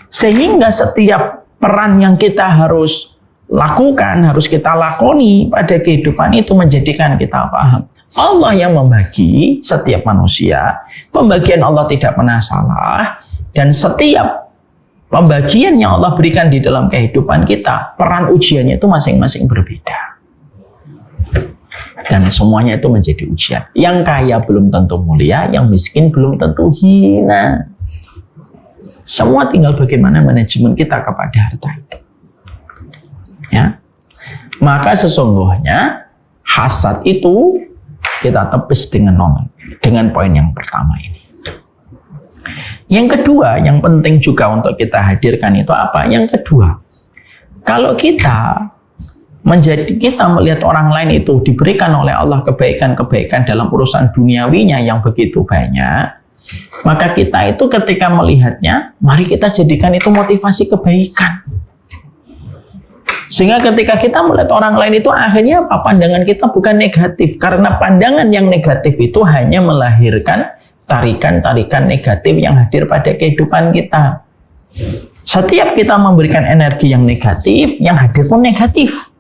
Sehingga setiap peran yang kita harus lakukan, harus kita lakoni pada kehidupan itu menjadikan kita paham. Allah yang membagi setiap manusia, pembagian Allah tidak pernah salah, dan setiap pembagian yang Allah berikan di dalam kehidupan kita, peran ujiannya itu masing-masing berbeda. Dan semuanya itu menjadi ujian. Yang kaya belum tentu mulia, yang miskin belum tentu hina. Semua tinggal bagaimana manajemen kita kepada harta itu. Ya. Maka sesungguhnya hasad itu kita tepis dengan poin yang pertama ini. Yang kedua, yang penting juga untuk kita hadirkan itu apa? Yang kedua, kalau kita melihat orang lain itu diberikan oleh Allah kebaikan-kebaikan dalam urusan duniawinya yang begitu banyak, maka kita itu ketika melihatnya, mari kita jadikan itu motivasi kebaikan. Sehingga ketika kita melihat orang lain itu akhirnya apa? Pandangan kita bukan negatif, karena pandangan yang negatif itu hanya melahirkan tarikan-tarikan negatif yang hadir pada kehidupan kita. Setiap kita memberikan energi yang negatif, yang hadir pun negatif.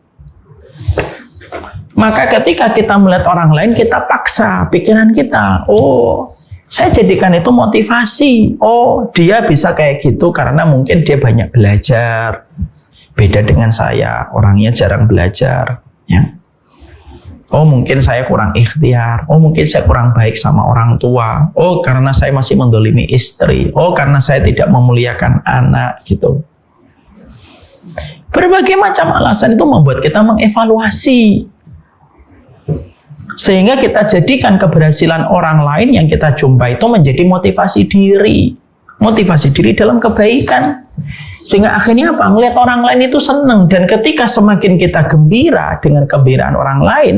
Maka ketika kita melihat orang lain, kita paksa pikiran kita, oh saya jadikan itu motivasi, oh dia bisa kayak gitu karena mungkin dia banyak belajar, beda dengan saya, orangnya jarang belajar, ya. Oh mungkin saya kurang ikhtiar, oh mungkin saya kurang baik sama orang tua, oh karena saya masih mendolimi istri, oh karena saya tidak memuliakan anak, gitu. Berbagai macam alasan itu membuat kita mengevaluasi. Sehingga kita jadikan keberhasilan orang lain yang kita jumpai itu menjadi motivasi diri. Motivasi diri dalam kebaikan. Sehingga akhirnya apa? Melihat orang lain itu senang. Dan ketika semakin kita gembira dengan kegembiraan orang lain,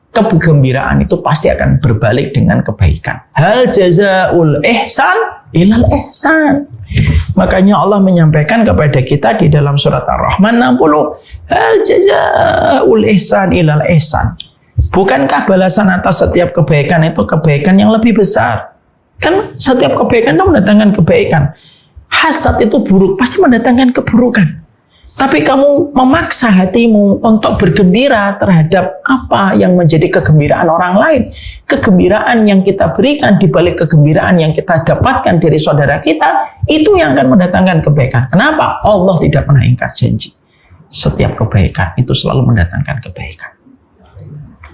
kegembiraan itu pasti akan berbalik dengan kebaikan. Hal jazaul ihsan ilal ihsan. Makanya Allah menyampaikan kepada kita di dalam surat Ar-Rahman 60, hal jazaul ihsan ilal ihsan. Bukankah balasan atas setiap kebaikan itu kebaikan yang lebih besar? Kan setiap kebaikan itu mendatangkan kebaikan. Hasad itu buruk, pasti mendatangkan keburukan. Tapi kamu memaksa hatimu untuk bergembira terhadap apa yang menjadi kegembiraan orang lain. Kegembiraan yang kita berikan di balik kegembiraan yang kita dapatkan dari saudara kita, itu yang akan mendatangkan kebaikan. Kenapa? Allah tidak pernah ingkar janji. Setiap kebaikan itu selalu mendatangkan kebaikan.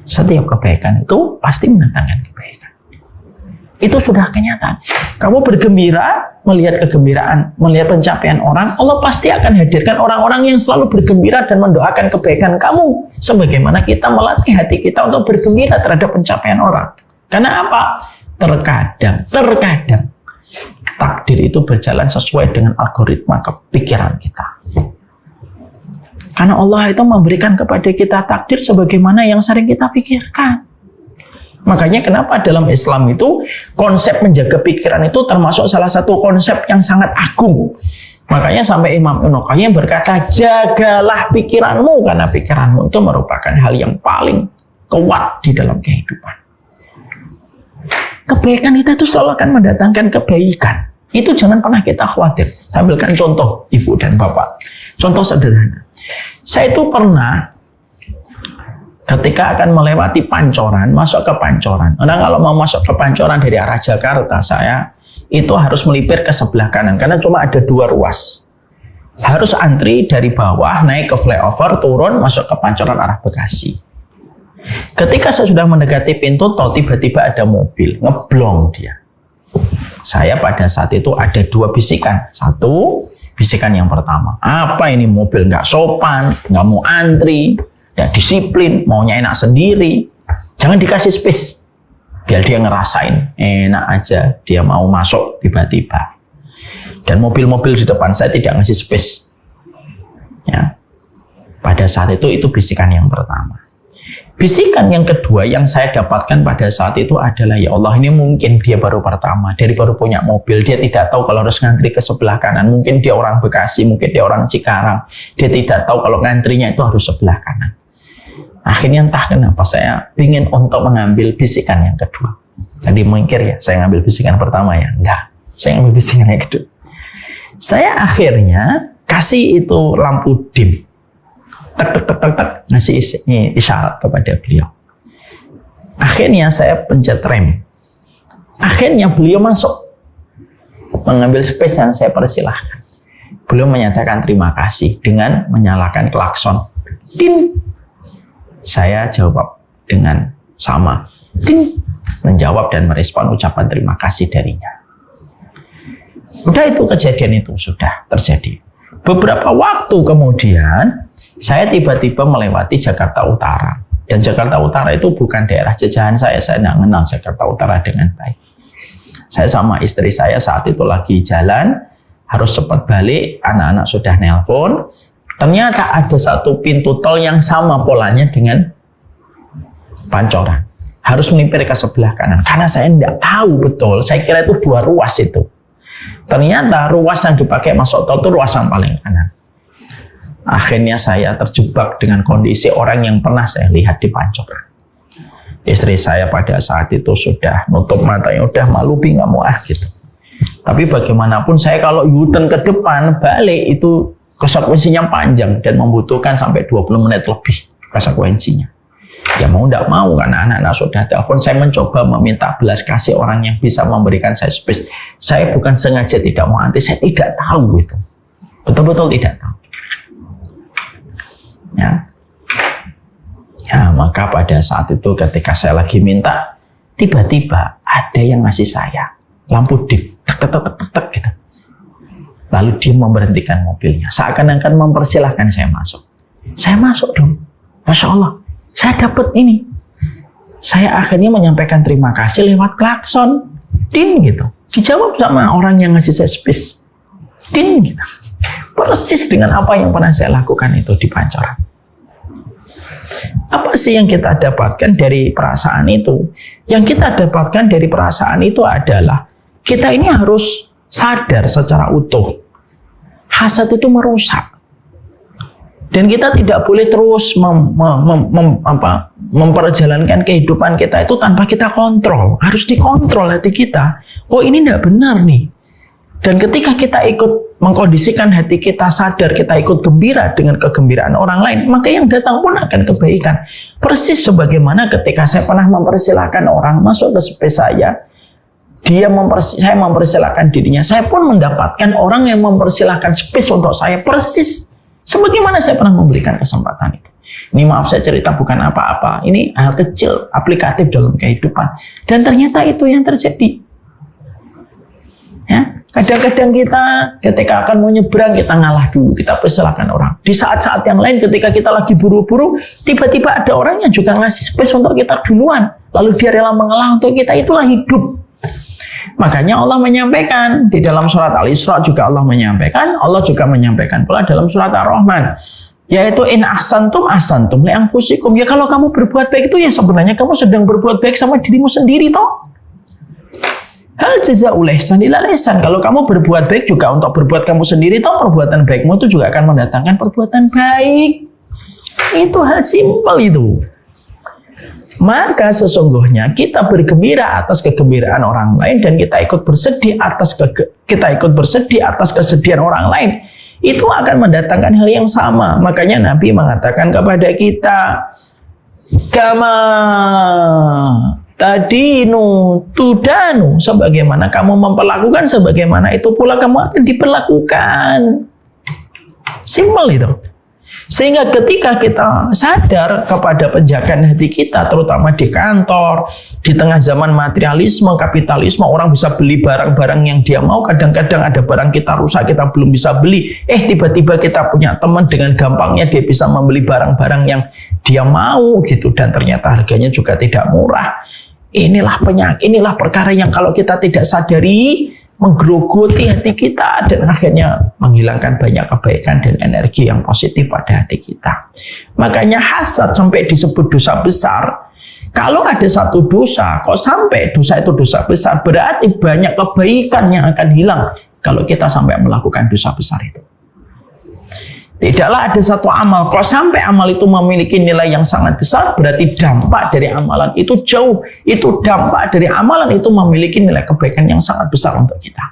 Setiap kebaikan itu pasti mendatangkan kebaikan. Itu sudah kenyataan. Kamu bergembira, melihat kegembiraan, melihat pencapaian orang, Allah pasti akan hadirkan orang-orang yang selalu bergembira dan mendoakan kebaikan kamu. Sebagaimana kita melatih hati kita untuk bergembira terhadap pencapaian orang. Karena apa? Terkadang takdir itu berjalan sesuai dengan algoritma kepikiran kita. Karena Allah itu memberikan kepada kita takdir sebagaimana yang sering kita pikirkan. Makanya kenapa dalam Islam itu konsep menjaga pikiran itu termasuk salah satu konsep yang sangat agung. Makanya sampai Imam Ibnu Qayyim berkata, jagalah pikiranmu, karena pikiranmu itu merupakan hal yang paling kuat di dalam kehidupan. Kebaikan itu selalu akan mendatangkan kebaikan. Itu jangan pernah kita khawatir. Saya ambilkan contoh ibu dan bapak. Contoh sederhana. Saya itu pernah ketika akan melewati Pancoran, masuk ke Pancoran. Karena kalau mau masuk ke Pancoran dari arah Jakarta, saya itu harus melipir ke sebelah kanan. Karena cuma ada 2 ruas. Harus antri dari bawah, naik ke flyover, turun, masuk ke Pancoran arah Bekasi. Ketika saya sudah mendekati pintu tol, tiba-tiba ada mobil, ngeblong dia. Saya pada saat itu ada 2 bisikan. Satu, bisikan yang pertama. Apa ini mobil nggak sopan, nggak mau antri, ya disiplin, maunya enak sendiri, jangan dikasih space, biar dia ngerasain enak aja, dia mau masuk tiba-tiba. Dan mobil-mobil di depan saya tidak ngasih space. Ya, pada saat itu bisikan yang pertama. Bisikan yang kedua yang saya dapatkan pada saat itu adalah, ya Allah, ini mungkin dia baru pertama, dari baru punya mobil, dia tidak tahu kalau harus ngantri ke sebelah kanan, mungkin dia orang Bekasi, mungkin dia orang Cikarang, dia tidak tahu kalau ngantrinya itu harus sebelah kanan. Akhirnya entah kenapa saya ingin untuk mengambil bisikan yang kedua. Tadi mikir ya, saya ngambil bisikan pertama ya? Enggak, saya ngambil bisikan yang kedua. Saya akhirnya kasih itu lampu dim. Tak, ngasih isyarat kepada beliau. Akhirnya saya pencet rem. Akhirnya beliau masuk. Mengambil space yang saya persilahkan. Beliau menyatakan terima kasih dengan menyalakan klakson. Din. Saya jawab dengan sama. Ding. Menjawab dan merespon ucapan terima kasih darinya. Udah, itu kejadian itu sudah terjadi. Beberapa waktu kemudian, saya tiba-tiba melewati Jakarta Utara. Dan Jakarta Utara itu bukan daerah jajahan saya tidak kenal Jakarta Utara dengan baik. Saya sama istri saya saat itu lagi jalan, harus cepat balik, anak-anak sudah nelpon. Ternyata ada satu pintu tol yang sama polanya dengan Pancoran. Harus melipir ke sebelah kanan. Karena saya tidak tahu betul, saya kira itu 2 ruas itu. Ternyata ruas yang dipakai masuk tol itu ruas yang paling kanan. Akhirnya saya terjebak dengan kondisi orang yang pernah saya lihat di Pancoran. Istri saya pada saat itu sudah nutup matanya, udah malu nggak mau gitu. Tapi bagaimanapun saya kalau U-turn ke depan, balik itu konsekuensinya panjang dan membutuhkan sampai 20 menit lebih konsekuensinya. Ya mau tidak mau, karena anak-anak sudah telepon, saya mencoba meminta belas kasih orang yang bisa memberikan saya space. Saya bukan sengaja tidak mau antri, saya tidak tahu itu. Betul-betul tidak tahu. Ya, maka pada saat itu ketika saya lagi minta, tiba-tiba ada yang ngasih saya lampu dim, tek gitu. Lalu dia memberhentikan mobilnya, seakan-akan mempersilahkan saya masuk. Saya masuk dong, Masya Allah, saya dapat ini. Saya akhirnya menyampaikan terima kasih lewat klakson, din gitu. Dijawab sama orang yang ngasih saya space, din gitu. Persis dengan apa yang pernah saya lakukan itu di Pancoran. Apa sih yang kita dapatkan dari perasaan itu? Yang kita dapatkan dari perasaan itu adalah kita ini harus sadar secara utuh. Hasad itu merusak. Dan kita tidak boleh terus memperjalankan kehidupan kita itu tanpa kita kontrol. Harus dikontrol hati kita. Oh, ini tidak benar nih. Dan ketika kita ikut mengkondisikan hati kita sadar, kita ikut gembira dengan kegembiraan orang lain, maka yang datang pun akan kebaikan. Persis sebagaimana ketika saya pernah mempersilahkan orang masuk ke space saya, saya mempersilahkan dirinya, saya pun mendapatkan orang yang mempersilahkan space untuk saya, persis sebagaimana saya pernah memberikan kesempatan itu. Ini maaf saya cerita bukan apa-apa, ini hal kecil, aplikatif dalam kehidupan. Dan ternyata itu yang terjadi. Ya, kadang-kadang kita ketika akan mau nyebrang, kita ngalah dulu, kita persilahkan orang. Di saat-saat yang lain ketika kita lagi buru-buru, tiba-tiba ada orang yang juga ngasih space untuk kita duluan. Lalu dia rela mengalah untuk kita, itulah hidup. Makanya Allah menyampaikan di dalam surat Al-Isra juga Allah juga menyampaikan pula dalam surat Ar-Rahman, yaitu in ahsantum li anfusikum. Ya kalau kamu berbuat baik itu ya sebenarnya kamu sedang berbuat baik sama dirimu sendiri toh. Hal jazaa'ul ihsan illa ihsan. Kalau kamu berbuat baik juga untuk berbuat kamu sendiri toh, perbuatan baikmu itu juga akan mendatangkan perbuatan baik. Itu hal simpel itu. Maka sesungguhnya kita bergembira atas kegembiraan orang lain dan kita ikut bersedih atas kesedihan orang lain, itu akan mendatangkan hal yang sama. Makanya Nabi mengatakan kepada kita, kama tadinu tudanu, sebagaimana kamu memperlakukan, sebagaimana itu pula kamu akan diperlakukan. Simpel itu. Sehingga ketika kita sadar kepada penjagaan hati kita, terutama di kantor, di tengah zaman materialisme, kapitalisme, orang bisa beli barang-barang yang dia mau, kadang-kadang ada barang kita rusak, kita belum bisa beli. Tiba-tiba kita punya teman dengan gampangnya dia bisa membeli barang-barang yang dia mau gitu, dan ternyata harganya juga tidak murah. Inilah penyakit, inilah perkara yang kalau kita tidak sadari, menggerogoti hati kita dan akhirnya menghilangkan banyak kebaikan dan energi yang positif pada hati kita. Makanya hasad sampai disebut dosa besar. Kalau ada satu dosa, kok sampai dosa itu dosa besar, berarti banyak kebaikan yang akan hilang kalau kita sampai melakukan dosa besar itu. Tidaklah ada satu amal, kok sampai amal itu memiliki nilai yang sangat besar, berarti dampak dari amalan itu jauh. Itu dampak dari amalan itu memiliki nilai kebaikan yang sangat besar untuk kita.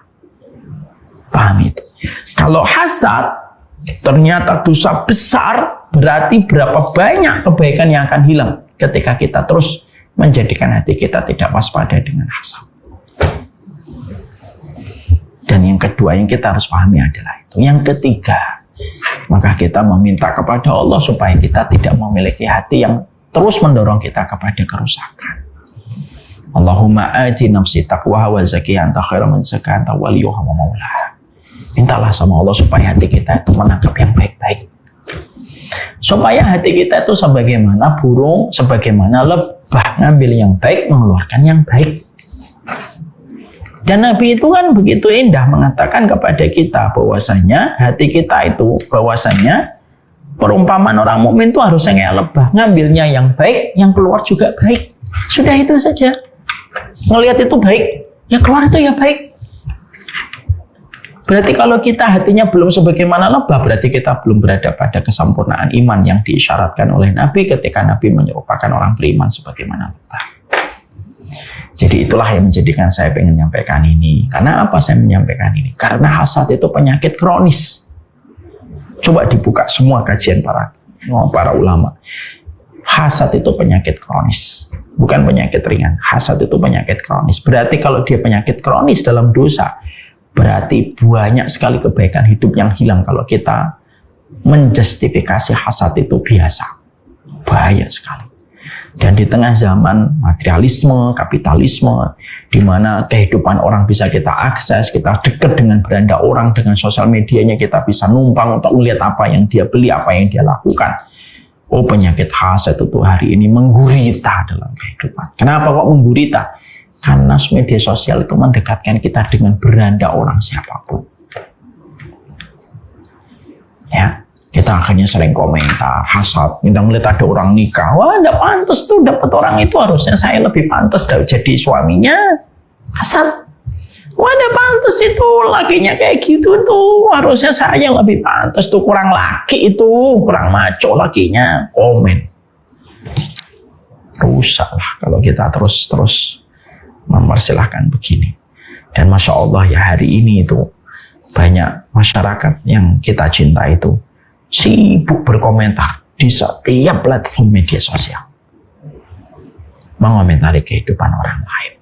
Paham itu? Kalau hasad, ternyata dosa besar, berarti berapa banyak kebaikan yang akan hilang ketika kita terus menjadikan hati kita tidak waspada dengan hasad. Dan yang kedua yang kita harus pahami adalah itu. Yang ketiga, maka kita meminta kepada Allah supaya kita tidak memiliki hati yang terus mendorong kita kepada kerusakan. Allahumma ati nafsi taqwaha wa zakkiha anta khairu man zakkaha anta waliyuha wa maulaha. Mintalah sama Allah supaya hati kita itu menangkap yang baik-baik. Supaya hati kita itu sebagaimana burung, sebagaimana lebah, ngambil yang baik, mengeluarkan yang baik. Dan Nabi itu kan begitu indah mengatakan kepada kita bahwasanya hati kita itu, bahwasanya perumpamaan orang mukmin itu harusnya kayak lebah, ngambilnya yang baik, yang keluar juga baik. Sudah itu saja. Ngelihat itu baik, ya keluar itu ya baik. Berarti kalau kita hatinya belum sebagaimana lebah, berarti kita belum berada pada kesempurnaan iman yang diisyaratkan oleh Nabi ketika Nabi menyerupakan orang beriman sebagaimana lebah. Jadi itulah yang menjadikan saya ingin menyampaikan ini. Karena apa saya menyampaikan ini? Karena hasad itu penyakit kronis. Coba dibuka semua kajian para ulama. Hasad itu penyakit kronis, bukan penyakit ringan. Hasad itu penyakit kronis. Berarti kalau dia penyakit kronis dalam dosa, berarti banyak sekali kebaikan hidup yang hilang kalau kita menjustifikasi hasad itu biasa. Bahaya sekali. Dan di tengah zaman materialisme, kapitalisme, di mana kehidupan orang bisa kita akses, kita dekat dengan beranda orang, dengan sosial medianya kita bisa numpang untuk melihat apa yang dia beli, apa yang dia lakukan. Oh, penyakit hasad itu hari ini menggurita dalam kehidupan. Kenapa kok menggurita? Karena media sosial itu mendekatkan kita dengan beranda orang siapapun. Ya. Kita akhirnya sering komentar, hasad, kita melihat ada orang nikah, wah enggak pantas tuh dapat orang itu, harusnya saya lebih pantas jadi suaminya. Hasad, wah enggak pantas itu lakinya kayak gitu tuh, harusnya saya lebih pantas tuh, kurang laki itu, kurang maco lakinya. Komen. rusak lah kalau kita terus mempersilahkan begini. Dan Masya Allah ya, hari ini itu banyak masyarakat yang kita cinta itu sibuk berkomentar di setiap platform media sosial, mengomentari kehidupan orang lain,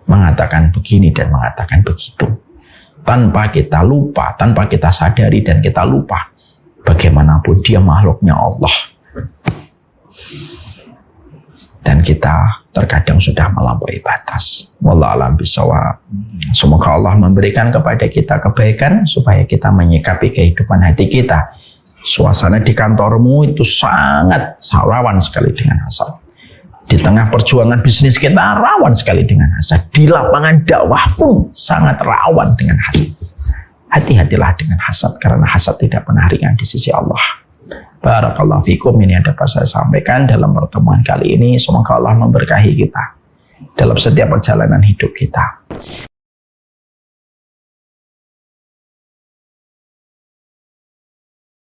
mengatakan begini dan mengatakan begitu, tanpa kita lupa, tanpa kita sadari dan kita lupa bagaimanapun dia makhluknya Allah. Dan kita terkadang sudah melampaui batas. Wallahu a'lam bishawab. Semoga Allah memberikan kepada kita kebaikan supaya kita menyikapi kehidupan hati kita. Suasana di kantormu itu sangat rawan sekali dengan hasad. Di tengah perjuangan bisnis kita rawan sekali dengan hasad. Di lapangan dakwah pun sangat rawan dengan hasad. Hati-hatilah dengan hasad, karena hasad tidak pernah ringan di sisi Allah. Barakallahu fikum. Ini yang dapat saya sampaikan dalam pertemuan kali ini. Semoga Allah memberkahi kita dalam setiap perjalanan hidup kita.